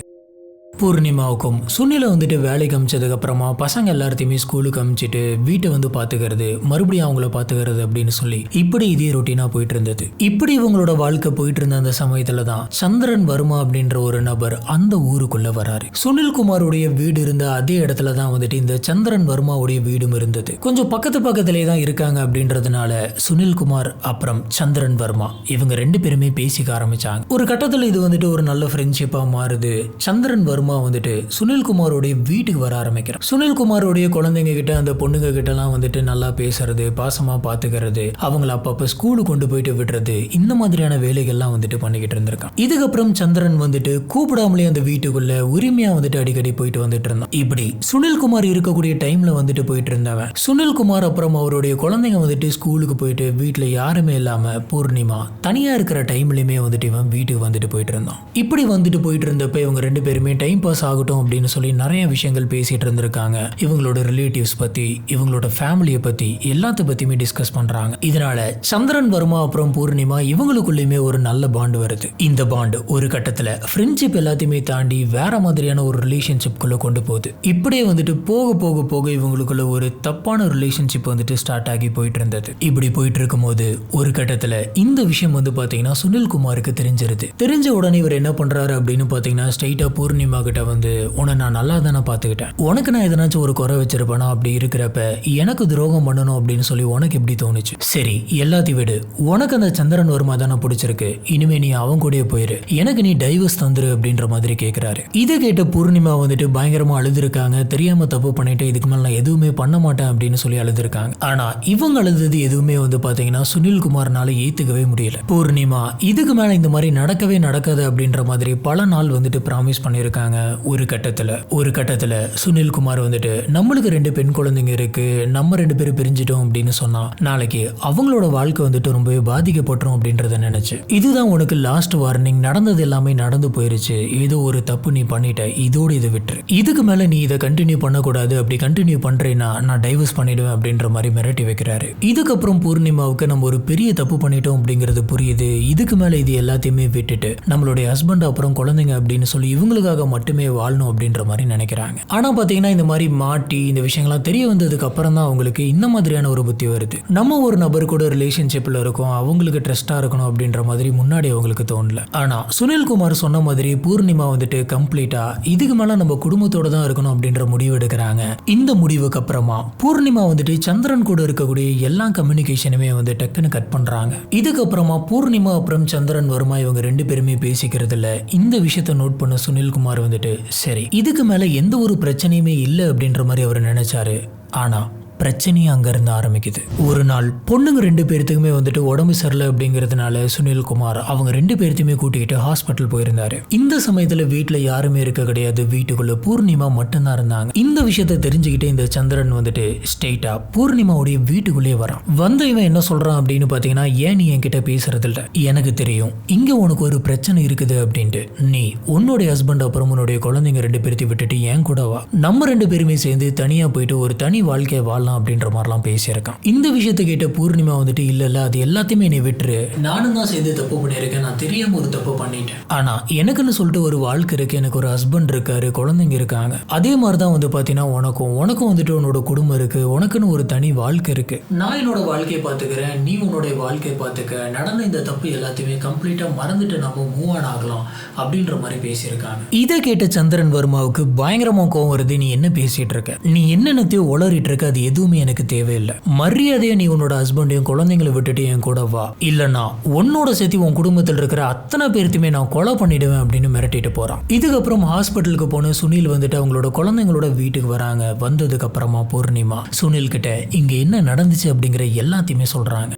பூர்ணிமாவுக்கும் சுனிலை வந்துட்டு வேலைக்கு அமிச்சதுக்கு அப்புறமா பசங்க எல்லாத்தையுமே ஸ்கூலுக்கு அமிச்சிட்டு வீட்டை வந்து பாத்துக்கிறது, மறுபடியும் அவங்கள பாத்துக்கிறது அப்படின்னு சொல்லி இப்படி இதே ரொட்டீனா போயிட்டு இருந்தது. இப்படி இவங்களோட வாழ்க்கை போயிட்டு இருந்த அந்த சமயத்துல தான் சந்திரன் வர்மா அப்படின்ற ஒரு நபர் அந்த ஊருக்குள்ள வராரு. சுனில்குமாருடைய வீடு இருந்த அதே இடத்துல தான் வந்துட்டு இந்த சந்திரன் வர்மாவுடைய வீடும் இருந்தது. கொஞ்சம் பக்கத்திலே தான் இருக்காங்க அப்படின்றதுனால சுனில்குமார் அப்புறம் சந்திரன் வர்மா இவங்க ரெண்டு பேருமே பேசிக்க ஆரம்பிச்சாங்க. ஒரு கட்டத்துல இது வந்துட்டு ஒரு நல்ல ஃப்ரெண்ட்ஷிப்பா மாறுது. சந்திரன் வர்மா வந்துட்டு சுனில்குமாரோடைய வீட்டுக்கு வர ஆரம்பிக்கிறார். சுனில்குமாரோடைய குழந்தைங்க கிட்ட அந்த பொண்ணுங்க கிட்ட எல்லாம் வந்துட்டு நல்லா பேசுறது, பாசமா பாத்துக்கிறது, அவங்கள அப்பப்ப ஸ்கூலுக்கு கொண்டு போயிட்டு விடுறது, இந்த மாதிரியான வேலைகள்லாம் வந்துட்டு பண்ணிக்கிட்டு இருந்திருக்கான். இதுக்கப்புறம் சந்திரன் வந்துட்டு கூப்பிடாமலே அந்த வீட்டுக்குள்ள உரிமையா வந்துட்டு அடிக்கடி போயிட்டு வந்துட்டு இருந்தான். இப்படி சுனில்குமார் இருக்கக்கூடிய டைம்ல வந்துட்டு போயிட்டு இருந்தவன் சுனில்குமார் அப்புறம் அவருடைய குழந்தைங்க வந்துட்டு ஸ்கூலுக்கு போயிட்டு வீட்டுல யாருமே இல்லாம பூர்ணிமா தனியா இருக்கிற டைம்லயுமே வந்துட்டு இவன் வீட்டுக்கு வந்துட்டு போயிட்டு இருந்தான். இப்படி வந்துட்டு போயிட்டு இருந்தப்ப இவங்க ரெண்டு பேருமே டைம் பாஸ் ஆகட்டும் அப்படின்னு சொல்லி நிறைய விஷயங்கள் பேசிட்டு இருந்திருக்காங்க. இவங்களோட ரிலேட்டிவ்ஸ் பத்தி, இவங்களோட ஃபேமிலியை பத்தி, எல்லாத்த பத்தியுமே டிஸ்கஸ் பண்றாங்க. இதனால சந்திரன் வர்மா அப்புறம் பூர்ணிமா இவங்களுக்குள்ளயுமே ஒரு நல்ல பாண்ட் வருது. இந்த பாண்ட் ஒரு கட்டத்துல ஃப்ரெண்ட்ஷிப் எல்லாத்தையுமே தாண்டி வேற மாதிரியான ஒரு ரிலேஷன்ஷிப்குள்ள கொண்டு போகுது. இப்படியே வந்துட்டு போக போக போக இவங்களுக்குள்ள ஒரு தப்பான ரிலேஷன்ஷிப் வந்துட்டு ஸ்டார்ட் ஆகி போயிட்டு இருந்தது. இப்படி போயிட்டு இருக்கும் போது ஒரு கட்டத்துல இந்த விஷயம் வந்து பாத்தீங்கன்னா சுனில்குமாருக்கு தெரிஞ்சிருது. தெரிஞ்ச உடனே இவர் என்ன பண்றாரு அப்படின்னு பாத்தீங்கன்னா ஸ்ட்ரைட்டா பூர்ணிமா கிட்ட வந்து, உன்னை நான் நல்லா தானே பார்த்துக்கிட்டேன், உனக்கு நான் எதனாச்சும் ஒரு குறை வச்சிருப்பேனா, அப்படி இருக்கிறப்ப எனக்கு துரோகம் பண்ணணும் அப்படின்னு சொல்லி உனக்கு எப்படி தோணுச்சு, சரி எல்லாத்தையும் விடு, உனக்கு அந்த சந்திரன் வர்மா தானே பிடிச்சிருக்கு, இனிமே நீ அவன் கூடயே போயிரு, எனக்கு நீ டைவர்ஸ் தந்துரு அப்படின்ற மாதிரி கேட்கிறாரு. இதை கேட்ட பூர்ணிமா வந்துட்டு பயங்கரமா அழுதுருக்காங்க. தெரியாம தப்பு பண்ணிட்டு இதுக்கு மேல நான் எதுவுமே பண்ண மாட்டேன் அப்படின்னு சொல்லி அழுதுருக்காங்க. ஆனா இவங்க அழுதது எதுவுமே வந்து பாத்தீங்கன்னா சுனில்குமார்னால ஏத்துக்கவே முடியல. பூர்ணிமா இதுக்கு மேல இந்த மாதிரி நடக்கவே நடக்காது அப்படின்ற மாதிரி பல நாள் வந்துட்டு ப்ராமிஸ் பண்ணிருக்காங்க. ஆரம்பிக்கிறாங்க. ஒரு கட்டத்துல சுனில்குமார் வந்துட்டு நம்மளுக்கு 2 பெண் குழந்தைங்க இருக்கு, நம்ம 2 பேரும் பிரிஞ்சிட்டோம் அப்படின்னு சொன்னா நாளைக்கு அவங்களோட வாழ்க்கை வந்துட்டு ரொம்பவே பாதிக்கப்பட்டுரும் அப்படின்றத நினைச்சு, இதுதான் உனக்கு லாஸ்ட் வார்னிங், நடந்தது எல்லாமே நடந்து போயிருச்சு, ஏதோ ஒரு தப்பு நீ பண்ணிட்ட, இதோட இதை விட்டுரு, இதுக்கு மேல நீ இதை கண்டினியூ பண்ணக்கூடாது, அப்படி கண்டினியூ பண்றேன்னா நான் டைவர்ஸ் பண்ணிடுவேன் அப்படின்ற மாதிரி மிரட்டி வைக்கிறாரு. இதுக்கப்புறம் பூர்ணிமாவுக்கு நம்ம ஒரு பெரிய தப்பு பண்ணிட்டோம் அப்படிங்கிறது புரியுது. இதுக்கு மேல இது எல்லாத்தையுமே விட்டுட்டு நம்மளுடைய ஹஸ்பண்ட் அப்புறம் குழந்தைங்க அப்படின்னு சொல்லி இவங்களுக்காக மட்டுமே வாழணும் அப்படின்ற மாதிரி நினைக்கிறாங்க. ஆனா பாத்தீங்கன்னா இந்த மாதிரி மாட்டி இந்த விஷயங்கள்லாம் தெரிய வந்ததுக்கு அப்புறம் தான் அவங்களுக்கு இந்த மாதிரியான ஒரு புத்தி வருது. நம்ம ஒரு நபர் கூட ரிலேஷன்ஷிப்ல இருக்கோம், அவங்களுக்கு ட்ரஸ்டா இருக்கணும் அப்படின்ற மாதிரி முன்னாடி அவங்களுக்கு தோணல. ஆனா சுனில்குமார் சொன்ன மாதிரி பூர்ணிமா வந்துட்டு கம்ப்ளீட்டா இதுக்கு மேல நம்ம குடும்பத்தோட தான் இருக்கணும் அப்படின்ற முடிவு எடுக்கிறாங்க. இந்த முடிவுக்கு அப்புறமா பூர்ணிமா வந்துட்டு சந்திரன் கூட இருக்கக்கூடிய எல்லா கம்யூனிகேஷனுமே வந்து டக்குன்னு கட் பண்றாங்க. இதுக்கப்புறமா பூர்ணிமா அப்புறம் சந்திரன் வர்மா இவங்க 2 பேருமே பேசிக்கிறது இல்ல. இந்த விஷயத்தை நோட் பண்ண சுனில்குமார் வந்துட்டு சரி இதுக்கு மேல எந்த ஒரு பிரச்சனையுமே இல்லை அப்படின்ற மாதிரி அவர் நினைச்சாரு. ஆனா பிரச்சனையும் அங்கிருந்து ஆரம்பிக்குது. ஒரு நாள் பொண்ணுங்க 2 பேர்த்துக்குமே வந்துட்டு உடம்பு சரியில்லை அப்படிங்கிறதுனால சுனில்குமார் அவங்க 2 பேர்த்தையுமே கூட்டிக்கிட்டு ஹாஸ்பிட்டல் போயிருந்தாரு. இந்த சமயத்துல வீட்டுல யாருமே இருக்க கிடையாது, வீட்டுக்குள்ள பூர்ணிமா மட்டும்தான் இருந்தாங்க. இந்த விஷயத்த தெரிஞ்சுக்கிட்டு இந்த சந்திரன் வந்துட்டு ஸ்ட்ரெயிட்டா பூர்ணிமாவுடைய வீட்டுக்குள்ளே வரான். வந்த இவன் என்ன சொல்றான் அப்படின்னு பாத்தீங்கன்னா, ஏன் நீ என்கிட்ட பேசுறது இல்ல, எனக்கு தெரியும் இங்க உனக்கு ஒரு பிரச்சனை இருக்குது அப்படின்ட்டு, நீ உன்னுடைய ஹஸ்பண்ட் அப்புறம் உன்னுடைய குழந்தைங்க 2 பேர்த்தையும் விட்டுட்டு என் கூட வா, நம்ம 2 பேருமே சேர்ந்து தனியா போயிட்டு ஒரு தனி வாழ்க்கையை வாழலாம் அப்படின்ற மாதிரிலாம் பேசியிருக்கான். இந்த விஷயத்தை கேட்ட பூர்ணிமா வந்துட்டு இல்ல அது எல்லாத்தையுமே நீ விட்டுரு, நானும் தான் சேர்ந்து தப்பு பண்ணியிருக்கேன், நான் தெரியாம ஒரு தப்பு பண்ணிட்டேன், ஆனா எனக்குன்னு சொல்லிட்டு ஒரு வாழ்க்கை இருக்கு, எனக்கு ஒரு ஹஸ்பண்ட் இருக்காரு, குழந்தைங்க இருக்காங்க, அதே மாதிரிதான் வந்து பாத்தீங்கன்னா உனக்கும் வந்துட்டு உன்னோட குடும்பம் இருக்கு, உனக்குன்னு ஒரு தனி வாழ்க்கை இருக்கு, நான் என்னோட வாழ்க்கையை பாத்துக்கிறேன், நீ உன்னுடைய வாழ்க்கையை பாத்துக்க, நடந்த இந்த தப்பு எல்லாத்தையுமே கம்ப்ளீட்டா மறந்துட்டு நம்ம மூவ் ஆன் ஆகலாம் அப்படின்ற மாதிரி பேசியிருக்காங்க. இதை கேட்ட சந்திரன் வர்மாவுக்கு பயங்கரமா கோவம் வருது. நீ என்ன பேசிட்டு இருக்க, நீ என்னென்னத்தையோ உளறிட்டு இருக்க, அது எதுவுமே எனக்கு தேவையில்லை, மரியாதையை நீ உன்னோட ஹஸ்பண்டையும் குழந்தைங்களை விட்டுட்டு என் கூட வா, இல்லைன்னா உன்னோட சேர்த்து உன் குடும்பத்தில் இருக்கிற அத்தனை பேர்த்தையுமே நான் கொலை பண்ணிடுவேன் அப்படின்னு மிரட்டிட்டு போறான். இதுக்கப்புறம் ஹாஸ்பிட்டலுக்கு போன சுனில் வந்துட்டு அவங்களோட குழந்தைங்களோட வீட்டுக்கு வராங்க. வந்ததுக்கு அப்புறமா பூர்ணிமா சுனில் கிட்ட இங்க என்ன நடந்துச்சு அப்படிங்கிற எல்லாத்தையுமே சொல்றாங்க.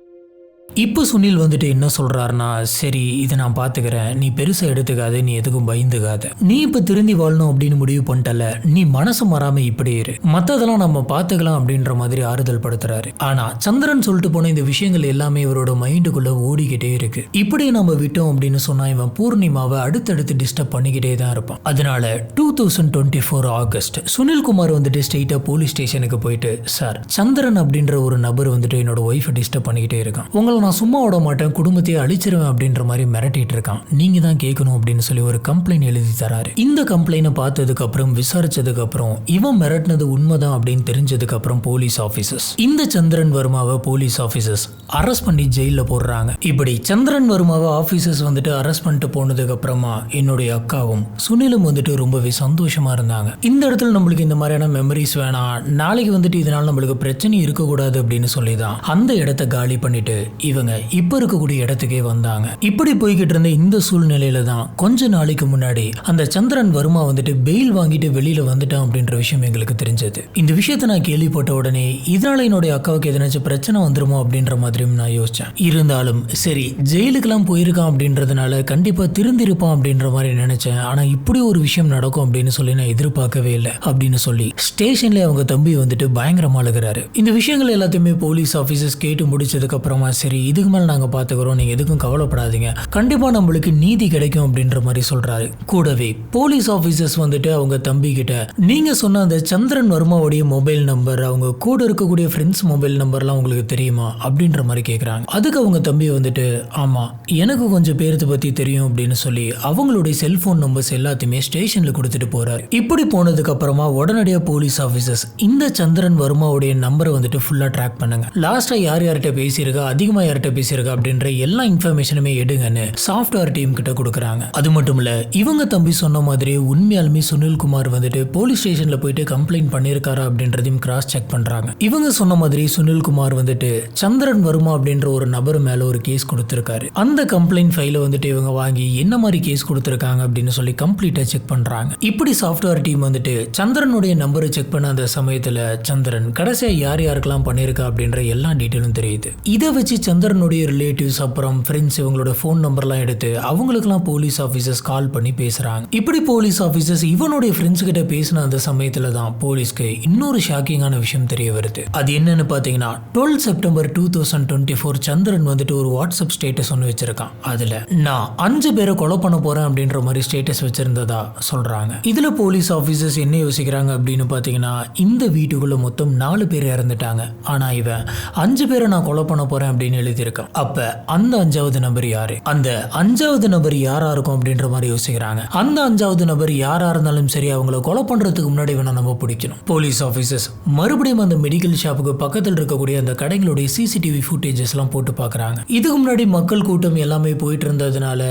இப்போ சுனில் வந்துட்டு என்ன சொல்றாருன்னா, சரி இதை நான் பாத்துக்கிறேன், நீ பெருசா எடுத்துக்காத, நீ எதுக்கும் பயந்துக்காத, நீ இப்ப திருந்தி வாழணும் அப்படின்னு முடிவு பண்ணிட்டல, நீ மனசு மாறாம இப்படி இரு, மத்ததெல்லாம் நம்ம பாத்துக்கலாம் அப்படின்ற மாதிரி ஆறுதல் படுத்துறாரு. ஆனா சந்திரன் சொல்லிட்டு போன இந்த விஷயங்கள் எல்லாமே இவரோட மைண்டுக்குள்ள ஓடிக்கிட்டே இருக்கு. இப்படி நம்ம விட்டோம் அப்படின்னு சொன்னா இவன் பூர்ணிமாவை அடுத்தடுத்து டிஸ்டர்ப் பண்ணிக்கிட்டே தான் இருப்பான். அதனால 2024 ஆகஸ்ட் சுனில்குமார் வந்துட்டு ஸ்ட்ரெயிட்டா போலீஸ் ஸ்டேஷனுக்கு போயிட்டு, சார் சந்திரன் அப்படின்ற ஒரு நபர் வந்துட்டு என்னோட ஒய்ஃபை டிஸ்டர்ப் பண்ணிக்கிட்டே இருக்கான், உங்களை நான் சும்மா விட மாட்டேன், குடும்பத்தையே அழிச்சிருவேன் அப்படின்ற மாதிரி மிரட்டிட்டு இருக்கான், நீங்க தான் கேட்கணும் அப்படின்னு சொல்லி ஒரு கம்ப்ளைண்ட் எழுதி தராரு. இந்த கம்ப்ளைண்ட் பார்த்ததுக்கு அப்புறம் விசாரிச்சதுக்கு அப்புறம் இவன் மிரட்டினது உண்மைதான் அப்படின்னு தெரிஞ்சதுக்கு அப்புறம் போலீஸ் ஆபீசர்ஸ் இந்த சந்திரன் வர்மாவை போலீஸ் ஆபீசர்ஸ் அரெஸ்ட் பண்ணி ஜெயில போடுறாங்க. இப்படி சந்திரன் வர்மாவை ஆபீசர்ஸ் வந்துட்டு அரெஸ்ட் பண்ணிட்டு போனதுக்கு அப்புறமா என்னுடைய அக்காவும் சுனிலும் வந்துட்டு ரொம்பவே சந்தோஷமா இருந்தாங்க. இந்த இடத்துல நம்மளுக்கு இந்த மாதிரியான மெமரிஸ் வேணாம், நாளைக்கு வந்துட்டு இதனால நம்மளுக்கு பிரச்சனை இருக்கக்கூடாது அப்படின்னு சொல்லிதான் அந்த இடத்தை காலி பண்ணிட்டு இவங்க இப்ப இருக்கக்கூடிய இடத்துக்கே வந்தாங்க. இப்படி போய்கிட்டு இருந்த இந்த சூழ்நிலையில தான் கொஞ்ச நாளைக்கு முன்னாடி அந்த சந்திரன் வர்மா வந்துட்டு பெயில் வாங்கிட்டு வெளியில வந்துட்டான் அப்படின்ற விஷயம் எங்களுக்கு தெரிஞ்சது. இந்த விஷயத்தை நான் கேள்விப்பட்ட உடனே இதனால என்னுடைய அக்காவுக்கு எதனாச்சும் பிரச்சனை வந்துருமோ அப்படின்ற மாதிரியும் நான் யோசிச்சேன். இருந்தாலும் சரி ஜெயிலுக்கெல்லாம் போயிருக்கான் அப்படின்றதுனால கண்டிப்பா திருந்திருப்பான் அப்படின்ற மாதிரி நினைச்சேன். ஆனா இப்படி ஒரு விஷயம் நடக்கும் அப்படின்னு சொல்லி நான் எதிர்பார்க்கவே இல்லை அப்படின்னு சொல்லி ஸ்டேஷன்ல அவங்க தம்பி வந்துட்டு பயங்கரமா அழுகிறாரு. இந்த விஷயங்கள் எல்லாத்தையுமே போலீஸ் ஆபீசர்ஸ் கேட்டு முடிச்சதுக்கு அப்புறமா சரி இதுக்கு மேல நாங்க பாத்துக்கிறோம், நீங்க எதுக்கும் கவலைப்படாதீங்க, கண்டிப்பா நம்மளுக்கு நீதி கிடைக்கும் அப்படின்ற மாதிரி சொல்றாரு. கூடவே போலீஸ் ஆபீசர்ஸ் வந்துட்டு அவங்க தம்பி கிட்ட நீங்க சொன்ன அந்த சந்திரன் வர்மாவுடைய மொபைல் நம்பர், அவங்க கூட இருக்கக்கூடிய ஃப்ரெண்ட்ஸ் மொபைல் நம்பர்லாம் உங்களுக்கு தெரியுமா அப்படின்ற மாதிரி கேட்குறாங்க. அதுக்கு அவங்க தம்பி வந்துட்டு ஆமா எனக்கு கொஞ்சம் பேர்த்து பத்தி தெரியும் அப்படின்னு சொல்லி அவங்களுடைய செல்போன் நம்பர்ஸ் எல்லாத்தையுமே ஸ்டேஷன்ல கொடுத்துட்டு போறாரு. இப்படி போனதுக்கு அப்புறமா உடனடியாக போலீஸ் ஆபீசர்ஸ் இந்த சந்திரன் வர்மாவுடைய நம்பரை வந்துட்டு ஃபுல்லா ட்ராக் பண்ணுங்க, லாஸ்டா யார் யார்கிட்ட பேசியிருக்கா, அதிகமா யார்கிட்ட பேசியிருக்கா அப்படின்ற எல்லா இன்ஃபர்மேஷனுமே எடுங்கன்னு சாஃப்ட்வேர் டீம் கிட்ட கொடுக்குறாங்க. அது மட்டும் இல்ல இவங்க தம்பி சொன்ன மாதிரி உண்மையாலுமே சுனில்குமார் வந்துட்டு போலீஸ் ஸ்டேஷன்ல போயிட்டு கம்ப்ளைண்ட் பண்ணியிருக்காரா அப்படின்றதையும் கிராஸ் செக் பண்றாங்க. இவங்க சொன்ன மாதிரி சுனில்குமார் வந்துட்டு சந்திரன் வர்மா அப்படின்ற ஒரு நபர் மேல ஒரு கேஸ் கொடுத்திருக்காரு. அந்த கம்ப்ளைண்ட் ஃபைலை வந்துட்டு இவங்க வாங்கி என்ன மாதிரி கேஸ் கொடுத்திருக்காங்க அப்படின்னு சொல்லி கம்ப்ளீட்டா செக் பண்றாங்க. இப்படி சாஃப்ட்வேர் டீம் வந்துட்டு சந்திரனுடைய நம்பரை செக் பண்ண அந்த சமயத்துல சந்திரன் கடைசியா யார் யாருக்கெல்லாம் பண்ணியிருக்கா அப்படின்ற எல்லா டீட்டெயிலும் தெரியுது. இதை வச்சு சந்திரனுடைய ரிலேட்டிவ்ஸ் அப்புறம் ஃப்ரெண்ட்ஸ் இவங்களோட ஃபோன் நம்பர்லாம் எடுத்து அவங்களுக்குலாம் போலீஸ் ஆஃபீஸர்ஸ் கால் பண்ணி பேசுறாங்க. இப்படி போலீஸ் ஆஃபீஸர்ஸ் இவனுடைய ஃப்ரெண்ட்ஸ் கிட்ட பேசின அந்த சமயத்துல தான் போலீஸ்க்கு இன்னொரு ஷாக்கிங்கான விஷயம் தெரிய வருது. அது என்னன்னு பாத்தீங்கன்னா 12 செப்டம்பர் 2024 சந்திரன் வந்துட்டு ஒரு வாட்ஸ்அப் ஸ்டேட்டஸ் ஒன்று வச்சிருக்கான். அதுல நான் 5 பேரை கொலை பண்ண போறேன் அப்படின்ற மாதிரி ஸ்டேட்டஸ் வச்சிருந்ததா சொல்றாங்க. இதுல போலீஸ் ஆஃபீஸர்ஸ் என்ன யோசிக்கிறாங்க அப்படின்னு பாத்தீங்கன்னா இந்த வீட்டுக்குள்ள மொத்தம் 4 பேர் இறந்துட்டாங்க. ஆனா இவன் 5 பேரை நான் கொலை பண்ண போறேன் அப்படின்னு எழுதியிருக்கான். அப்ப அந்த 5வது நபர் யாரு? அந்த 5வது நபர் யாரா இருக்கும் அப்படின்ற மாதிரி யோசிக்கிறாங்க. அந்த 5வது நபர் யாரா இருந்தாலும் சரி அவங்களை கொலை பண்றதுக்கு முன்னாடி வேணா நம்ம பிடிக்கணும். போலீஸ் ஆஃபீஸர்ஸ் மறுபடியும் அந்த மெடிக்கல் ஷாப்புக்கு பக்கத்தில் இருக்கக்கூடிய அந்த கடைகளுடைய சிசிடிவி ஃபுட்டேஜஸ் எல்லாம் போட்டு பார்க்கறாங்க. இதுக்கு முன்னாடி மக்கள் கூட்டம் எல்லாமே போயிட்டு இருந்ததுனால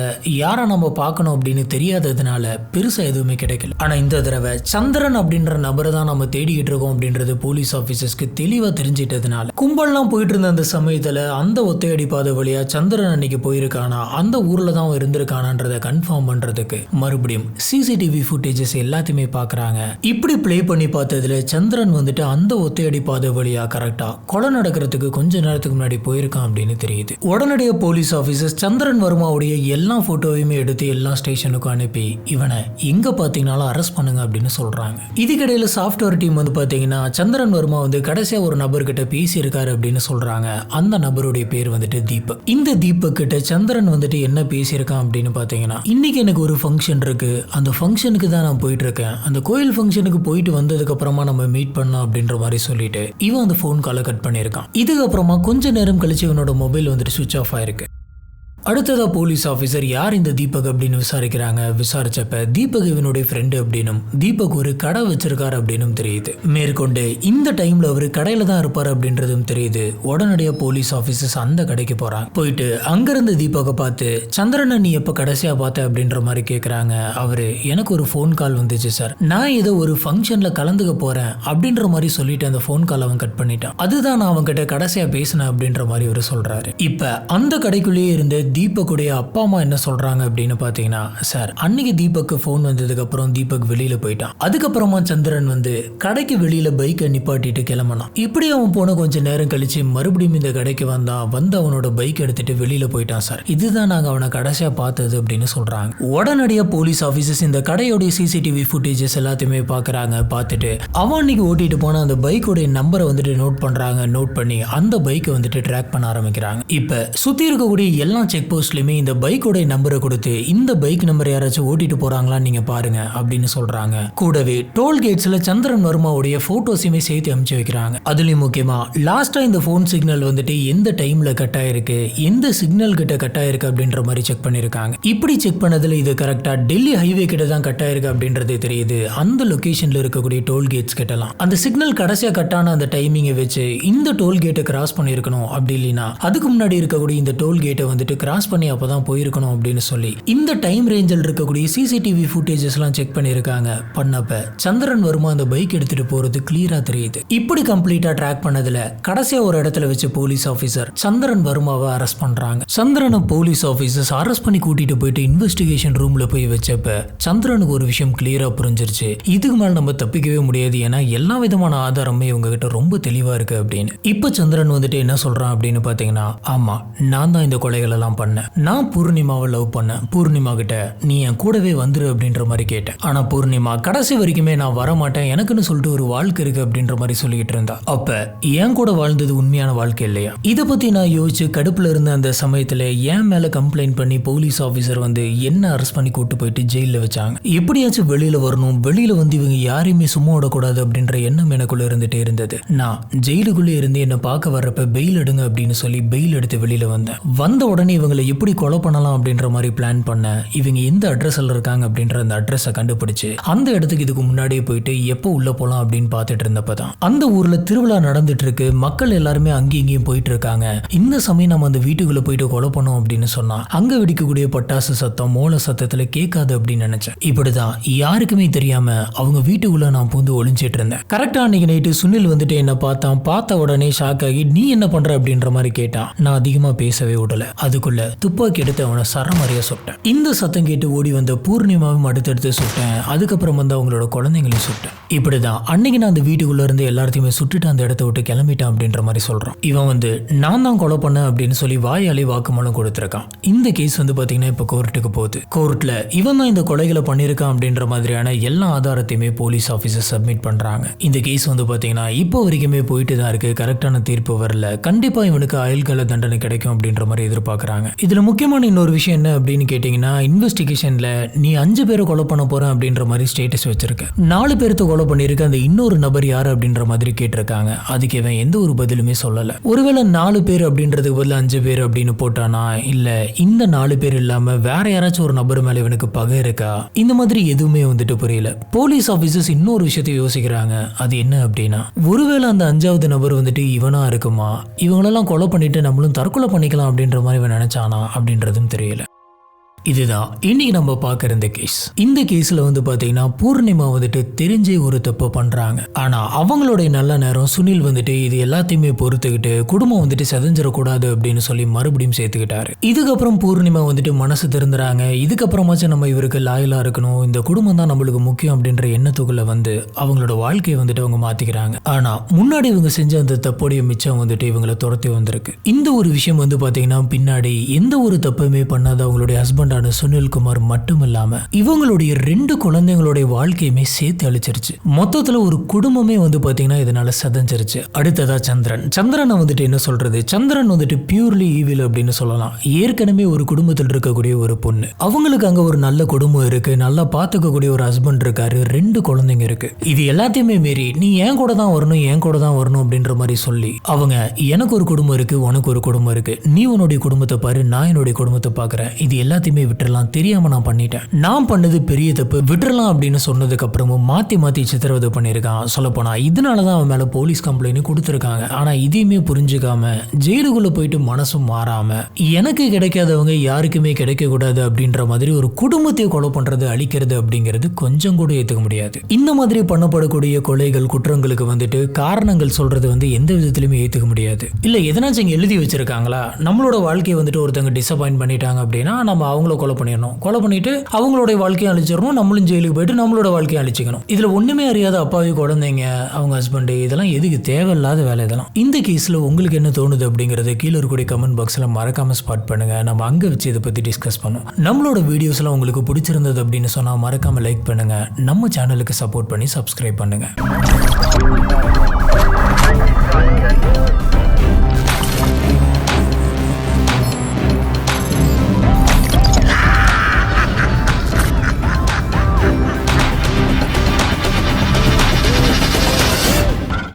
யாரை நம்ம பார்க்கணும் அப்படின்னு தெரியாததுனால பெருசா எதுவுமே கிடைக்கல. ஆனா இந்த தடவை சந்திரன் அப்படின்ற நபரை தான் நம்ம தேடிக்கிட்டு இருக்கோம் அப்படின்றது போலீஸ் ஆஃபீஸர்ஸ்க்கு தெளிவா தெரிஞ்சிட்டதுனால கும்பல்லாம் போயிட்டு இருந்த அந்த சமயத்துல அந்த ஒத்தையடி பாதை வழியா சந்திரன் அன்னைக்கு போயிருக்கானா, அந்த ஊர்ல தான் இருந்திருக்கானான்றதை கன்ஃபார்ம் பண்றதுக்கு மறுபடியும் சிசிடிவி ஃபுட்டேஜஸ் எல்லாத்தையுமே பாக்குறாங்க. இப்படி பிளே பண்ணி பார்த்ததுல சந்திரன் வந்துட்டு அந்த ஒத்தையடி பாதை வழியா கரெக்டா கொலை நடக்கிறதுக்கு கொஞ்ச நேரத்துக்கு முன்னாடி போயிருக்கான் அப்படின்னு தெரியுது. உடனடியாக போலீஸ் ஆஃபீஸர்ஸ் சந்திரன் வர்மாவுடைய எல்லா போட்டோவையுமே எடுத்து எல்லா ஸ்டேஷனுக்கும் அனுப்பி இவனை எங்க பாத்தீங்கன்னாலும் அரெஸ்ட் பண்ணுங்க அப்படின்னு சொல்றாங்க. இதுக்கிடையில சாஃப்ட்வேர் டீம் வந்து பாத்தீங்கன்னா சந்திரன் வர்மா வந்து கடைசியா ஒரு நபர்கிட்ட பேசியிருக்காரு அப்படின்னு சொல்றாங்க. அந்த நபருடைய பேர் வந்துட்டு தீபக். இந்த தீபக் கிட்ட சந்திரன் வந்துட்டு என்ன பேசியிருக்கான் அப்படின்னு பாத்தீங்கன்னா இன்னைக்கு எனக்கு ஒரு ஃபங்க்ஷன் இருக்கு, அந்த ஃபங்க்ஷனுக்கு தான் நான் போயிட்டு இருக்கேன், அந்த கோயில் ஃபங்க்ஷனுக்கு போயிட்டு வந்ததுக்கு அப்புறமா நம்ம மீட் பண்ணலாம் அப்படின்ற மாதிரி சொல்லிட்டு இவன் அந்த ஃபோன் காலை கட் பண்ணியிருக்கான். இதுக்கப்புறமா கொஞ்ச நேரம் கழிச்சு இவனோட மொபைல் வந்துட்டு சுவிட்ச் ஆஃப் ஆயிருக்கு. அடுத்ததா போலீஸ் ஆஃபீஸர் யார் இந்த தீபக் அப்படின்னு விசாரிக்கிறாங்க. விசாரிச்சப்ப தீபக் இவனுடைய ஃப்ரெண்டு அப்படின்னும் தீபக் ஒரு கடை வச்சிருக்காரு அப்படின்னும் தெரியுது. மேற்கொண்டு இந்த டைம்ல அவரு கடையில தான் இருப்பாரு அப்படின்றதும் தெரியுது. உடனடியாக போலீஸ் ஆஃபீஸர்ஸ் அந்த கடைக்கு போறாங்க. போயிட்டு அங்கிருந்து தீபக்கை பார்த்து சந்திரனை நீ எப்ப கடைசியா பார்த்த அப்படின்ற மாதிரி கேட்கறாங்க. அவரு எனக்கு ஒரு ஃபோன் கால் வந்துச்சு சார், நான் ஏதோ ஒரு ஃபங்க்ஷன்ல கலந்துக்க போறேன் அப்படின்ற மாதிரி சொல்லிட்டு அந்த ஃபோன் கால் அவன் கட் பண்ணிட்டான். அதுதான் நான் அவன் கிட்ட கடைசியா பேசினேன் அப்படின்ற மாதிரி அவர் சொல்றாரு. இப்ப அந்த கடைக்குள்ளேயே இருந்த தீபக்குடைய அப்பா அம்மா என்ன சொல்றாங்க அப்படின்னு பாத்தீங்கன்னா சார் அன்னைக்கு தீபக்கு ஃபோன் வந்ததுக்கு அப்புறம் தீபக் வெளியில போயிட்டான். அதுக்கப்புறமா சந்திரன் வந்து கடைக்கு வெளியில பைக்கை நிப்பாட்டிட்டு கிளம்பினான். இப்படி அவன் போன கொஞ்ச நேரம் கழிச்சு மறுபடியும் இந்த கடைக்கு வந்தான். வந்து அவனோட பைக் எடுத்துட்டு வெளியில போயிட்டான் சார். இதுதான் நாங்க அவனை கடைசியா பார்த்தது அப்படின்னு சொல்றாங்க. உடனடியாக போலீஸ் ஆபீசர்ஸ் இந்த கடையோட சிசிடிவி ஃபுட்டேஜஸ் எல்லாத்தையுமே பாக்குறாங்க. பார்த்துட்டு அவன் அன்னைக்கு ஓட்டிட்டு போன அந்த பைக்கோட நம்பரை வந்துட்டு நோட் பண்றாங்க. நோட் பண்ணி அந்த பைக்கை வந்துட்டு ட்ராக் பண்ண ஆரம்பிக்கிறாங்க. இப்ப சுத்தி இருக்கக்கூடிய எல்லா செக் போஸ்ட்லயுமே இந்த பைக்கோட நம்பரை கொடுத்து இந்த பைக் நம்பர் யாராச்சும் ஓட்டிட்டு போறாங்களான்னு நீங்க பாருங்க அப்படின்னு சொல்றாங்க. கூடவே டோல்கேட்ஸ்ல சந்திரன் வர்மாவுடைய போட்டோஸையுமே சேர்த்து அனுப்பிச்சு வைக்கிறாங்க. அதுலயும் முக்கியமா லாஸ்டா இந்த போன் சிக்னல் வந்துட்டு எந்த டைம்ல கட் ஆயிருக்கு, எந்த சிக்னல் கிட்ட கட் ஆயிருக்கு அப்படின்ற மாதிரி செக் பண்ணிருக்காங்க. இப்படி செக் பண்ணதுல இது கரெக்டா டெல்லி ஹைவே கிட்ட தான் கட் ஆயிருக்கு அப்படின்றது தெரியுது. அந்த லொகேஷன்ல இருக்கக்கூடிய டோல்கேட்ஸ் கிட்டலாம் அந்த சிக்னல் கடைசியா கட்டான அந்த டைமிங்கை வச்சு இந்த டோல்கேட்டை கிராஸ் பண்ணிருக்கணும். அப்படி இல்லைன்னா அதுக்கு முன்னாடி இருக்கக்கூடிய இந்த டோல்கேட்டை வந்துட்டு கிராஸ் பண்ணி அப்பதான் போயிருக்கணும் அப்படின்னு சொல்லி இந்த டைம் ரேஞ்சில் இருக்கக்கூடிய சிசிடிவி ஃபுட்டேஜஸ் எல்லாம் செக் பண்ணிருக்காங்க. பண்ணப்ப சந்திரன் வர்மா அந்த பைக் எடுத்துட்டு போறது கிளியரா தெரியுது. இப்படி கம்ப்ளீட்டா ட்ராக் பண்ணதுல கடைசியா ஒரு இடத்துல வச்சு போலீஸ் ஆபீசர் சந்திரன் வர்மாவை அரெஸ்ட் பண்றாங்க. சந்திரனை போலீஸ் ஆபீசர்ஸ் அரெஸ்ட் பண்ணி கூட்டிட்டு போயிட்டு இன்வெஸ்டிகேஷன் ரூம்ல போய் வச்சப்ப சந்திரனுக்கு ஒரு விஷயம் கிளியரா புரிஞ்சிருச்சு. இதுக்கு மேல நம்ம தப்பிக்கவே முடியாது, ஏன்னா எல்லா விதமான ஆதாரமே இவங்க கிட்ட ரொம்ப தெளிவா இருக்கு அப்படின்னு. இப்ப சந்திரன் வந்துட்டு என்ன சொல்றான் அப்படின்னு பாத்தீங்கன்னா ஆமா நான் தான் இந்த கொலைகள் எல்லாம் பண்ணேன், நான் பூர்ணிமாவை லவ் பண்ணேன், பூர்ணிமா கிட்ட நீ என் கூடவே வந்துரு அப்படின்ற மாதிரி கேட்டேன். ஆனா பூர்ணிமா கடைசி வரைக்குமே நான் வர மாட்டேன், எனக்குன்னு சொல்லிட்டு ஒரு வாழ்க்கை இருக்கு அப்படின்ற மாதிரி சொல்லிட்டு இருந்தா. அப்ப என் கூட வாழ்ந்தது உண்மையான வாழ்க்கை இல்லையா? இதை பத்தி நான் யோசிச்சு கடுப்புல இருந்த அந்த சமயத்துல என் மேல கம்ப்ளைண்ட் பண்ணி போலீஸ் ஆபீசர் வந்து என்ன அரெஸ்ட் பண்ணி கூட்டு போயிட்டு ஜெயில வச்சாங்க. எப்படியாச்சும் வெளியில வரணும், வெளியில வந்து இவங்க யாரையுமே சும்மா விடக்கூடாது அப்படின்ற எண்ணம் எனக்குள்ள இருந்துட்டே இருந்தது. நான் ஜெயிலுக்குள்ள இருந்து என்ன பார்க்க வர்றப்ப பெயில் எடுங்க அப்படின்னு சொல்லி பெயில் எடுத்து வெளியில வந்தேன். வந்த உடனே இவங்களை எப்படி கொலை பண்ணலாம் அப்படின்ற மாதிரி பிளான் பண்ண இவங்க எந்த அட்ரஸ்ல இருக்காங்க அப்படின்ற அந்த அட்ரஸை கண்டுபிடிச்சு அந்த இடத்துக்கு இதுக்கு முன்னாடியே போயிட்டு எப்போ உள்ள போலாம் அப்படின்னு பார்த்துட்டு இருந்தப்பதான் அந்த ஊர்ல திருவிழா நடந்துட்டு இருக்கு. மக்கள் எல்லாருமே அங்கேயும் இங்கேயும் போயிட்டு இருக்காங்க. இந்த சமயம் நம்ம அந்த வீட்டுக்குள்ள போயிட்டு கொலை பண்ணோம் அப்படின்னு சொன்னா அங்க வெடிக்கக்கூடிய பட்டாசு சத்தம் மோள சத்தத்துல கேட்காது அப்படின்னு நினைச்சேன். இப்படிதான் யாருக்குமே தெரியாம அவங்க வீட்டுக்குள்ள நான் பூந்து ஒளிஞ்சிட்டு இருந்தேன். கரெக்டா அன்னைக்கு நைட்டு சுனில் வந்துட்டு என்ன பார்த்த உடனே ஷாக் ஆகி நீ என்ன பண்ற அப்படின்ற மாதிரி கேட்டான். நான் அதிகமா பேசவே விடல. அதுக்குள்ள இல்ல துப்பாக்கி எடுத்து அவனை சரமாரியா சுட்டேன். இந்த சத்தம் கேட்டு ஓடி வந்த பூர்ணிமாவும் அடுத்தடுத்து சுட்டேன். அதுக்கப்புறம் வந்து அவங்களோட குழந்தைங்களையும் சுட்டேன். இப்படிதான் அன்னைக்கு நான் அந்த வீட்டுக்குள்ள இருந்து எல்லாத்தையுமே சுட்டுட்டு அந்த இடத்த விட்டு கிளம்பிட்டான் அப்படின்ற மாதிரி சொல்றான். இவன் வந்து நான் தான் கொலை பண்ணேன் அப்படின்னு சொல்லி வாயாலே வாக்குமூலம் கொடுத்திருக்கான். இந்த கேஸ் வந்து பாத்தீங்கன்னா இப்ப கோர்ட்டுக்கு போகுது. கோர்ட்ல இவன் தான் இந்த கொலைகளை பண்ணிருக்கான் அப்படின்ற மாதிரியான எல்லா ஆதாரத்தையுமே போலீஸ் ஆபீசர் சப்மிட் பண்றாங்க. இந்த கேஸ் வந்து பாத்தீங்கன்னா இப்போ வரைக்குமே போயிட்டு தான் இருக்கு. கரெக்டான தீர்ப்பு வரல. கண்டிப்பா இவனுக்கு ஆயுள்கால தண்டனை கிடைக்கும் அப்படின்ற மாதிரி எதிர்பார்க்கறாங்க. இதுல முக்கியமான இன்னொரு விஷயம் என்ன அப்படின்னு கேட்டீங்கன்னா, இன்வெஸ்டிகேஷன்ல நீ 5 பேரை கொலை பண்ண போறேன் அப்படின்ற மாதிரி ஸ்டேட்டஸ் வச்சிருக்க. 4 பேர்த்த கொலை பண்ணிருக்க. அந்த இன்னொரு நபர் யாரு அப்படின்ற மாதிரி கேட்டிருக்காங்க. அதுக்கு இவன் எந்த ஒரு பதிலுமே சொல்லல. ஒருவேளை 4 பேர் அப்படின்றதுக்கு பதில் 5 பேர் அப்படின்னு போட்டானா, இல்ல இந்த 4 பேர் இல்லாம வேற யாராச்சும் ஒரு நபர் மேல இவனுக்கு பகை இருக்கா, இந்த மாதிரி எதுவுமே வந்துட்டு புரியல. போலீஸ் ஆபீசர்ஸ் இன்னொரு விஷயத்தை யோசிக்கிறாங்க. அது என்ன அப்படின்னா, ஒருவேளை அந்த 5வது நபர் வந்துட்டு இவனா இருக்குமா, இவங்களெல்லாம் கொலை பண்ணிட்டு நம்மளும் தற்கொலை பண்ணிக்கலாம் அப்படின்ற மாதிரி இவன் நினைச்சானா அப்படின்றதும் தெரியல. இதுதான் இன்னைக்கு நம்ம பார்க்குற இந்த கேஸ். இந்த கேஸ்ல வந்து பாத்தீங்கன்னா பூர்ணிமா வந்துட்டு தெரிஞ்சே ஒரு தப்பு பண்றாங்க. ஆனா அவங்களுடைய நல்ல நேரம் சுனில் வந்துட்டு இது எல்லாத்தையுமே பொறுத்துக்கிட்டு குடும்பம் வந்துட்டு செதஞ்சிடக்கூடாது அப்படின்னு சொல்லி மறுபடியும் சேர்த்துக்கிட்டாரு. இதுக்கப்புறம் பூர்ணிமா வந்துட்டு மனசு திருந்துறாங்க. இதுக்கப்புறமாச்சும் நம்ம இவருக்கு லாயலா இருக்கணும், இந்த குடும்பம் தான் நம்மளுக்கு முக்கியம் அப்படின்ற எண்ணத்துக்குள்ள வந்து அவங்களோட வாழ்க்கையை வந்துட்டு அவங்க மாத்திக்கிறாங்க. ஆனா முன்னாடி இவங்க செஞ்ச அந்த தப்போடைய மிச்சம் வந்துட்டு இவங்களை துரத்தி வந்திருக்கு. இந்த ஒரு விஷயம் வந்து பாத்தீங்கன்னா பின்னாடி எந்த ஒரு தப்புமே பண்ணாத அவங்களுடைய ஹஸ்பண்ட் சுனில்குமார் மட்டும் இல்லாம இவங்களுடைய 2 குழந்தைங்களுடைய வாழ்க்கையுமே சேர்த்து அழிச்சிருச்சு. மொத்தத்துல ஒரு குடும்பமே வந்து பாத்தீங்கன்னா இதனால சதஞ்சிருச்சு. அடுத்ததா சந்திரனை வந்துட்டு என்ன சொல்றது, சந்திரன் வந்துட்டு பியூர்லி ஈவில் அப்படின்னு சொல்லலாம். ஏற்கனவே ஒரு குடும்பத்தில் இருக்கக்கூடிய ஒரு பொண்ணு, அவங்களுக்கு அங்க ஒரு நல்ல குடும்பம் இருக்கு, நல்லா பாத்துக்கக்கூடிய ஒரு ஹஸ்பண்ட் இருக்காரு, 2 குழந்தைங்க இருக்கு. இது எல்லாத்தையுமே மீறி நீ என் கூட தான் வரணும் அப்படின்ற மாதிரி சொல்லி அவங்க எனக்கு ஒரு குடும்பம் இருக்கு, உனக்கு ஒரு குடும்பம் இருக்கு, நீ உன்னுடைய குடும்பத்தை பாரு, நான் என்னுடைய குடும்பத்தை பாக்குறேன், இது எல்லாத்தையுமே விட்டுறலாம், தெரியாம நான் பண்ணிட்டேன், நான் பண்ணது பெரிய தப்பு, விட்டுறலாம் அப்படின்னு சொன்னதுக்கு அப்புறமும் மாத்தி சித்திரவதை பண்ணியிருக்கான். சொல்லப்போனா இதனாலதான் அவன் மேல போலீஸ் கம்ப்ளைண்ட் கொடுத்துருக்காங்க. ஆனா இதையுமே புரிஞ்சுக்காம ஜெயிலுக்குள்ள போயிட்டு மனசும் மாறாம எனக்கு கிடைக்காதவங்க யாருக்குமே கிடைக்க கூடாது அப்படின்ற மாதிரி ஒரு குடும்பத்தை கொலை பண்றது, அழிக்கிறது அப்படிங்கிறது கொஞ்சம் கூட ஏத்துக்க முடியாது. இந்த மாதிரி பண்ணப்படக்கூடிய கொலைகள், குற்றங்களுக்கு வந்துட்டு காரணங்கள் சொல்றது வந்து எந்த விதத்திலுமே ஏத்துக்க முடியாது. இல்ல எதனாச்சும் இங்க எழுதி வச்சிருக்காங்களா, நம்மளோட வாழ்க்கையை வந்துட்டு ஒருத்தங்க டிசப்பாயிண்ட் பண்ணிட்டாங்க அப்படின்னா நம்ம அவங்கள கொலை பண்ணிட்டு அவங்களுடைய வாழ்க்கையை அழிச்சிடணும், நம்மளும் ஜெயிலுக்கு போயிட்டு நம்மளோட வாழ்க்கையை அழிச்சிக்கணும். இதுல ஒண்ணுமே அறியாத அப்பாவி குழந்தைங்க, அவங்க ஹஸ்பண்ட், இதெல்லாம் எதுக்கு, தேவையில்லாத வேலை இதெல்லாம். இந்த கேஸ்ல உங்களுக்கு என்ன தோணுது அப்படிங்கறது கீழே இருக்கக்கூடிய கமெண்ட் பாக்ஸ்ல மறக்காம ஸ்பாட் பண்ணுங்க. நம்ம அங்க வச்சு இதை பத்தி டிஸ்கஸ் பண்ணுவோம். நம்மளோட வீடியோஸ் எல்லாம் உங்களுக்கு பிடிச்சிருந்தது அப்படின்னு சொன்னா மறக்காம லைக் பண்ணுங்க. நம்ம சேனலுக்கு சப்போர்ட் பண்ணி சப்ஸ்கிரைப் பண்ணுங்க.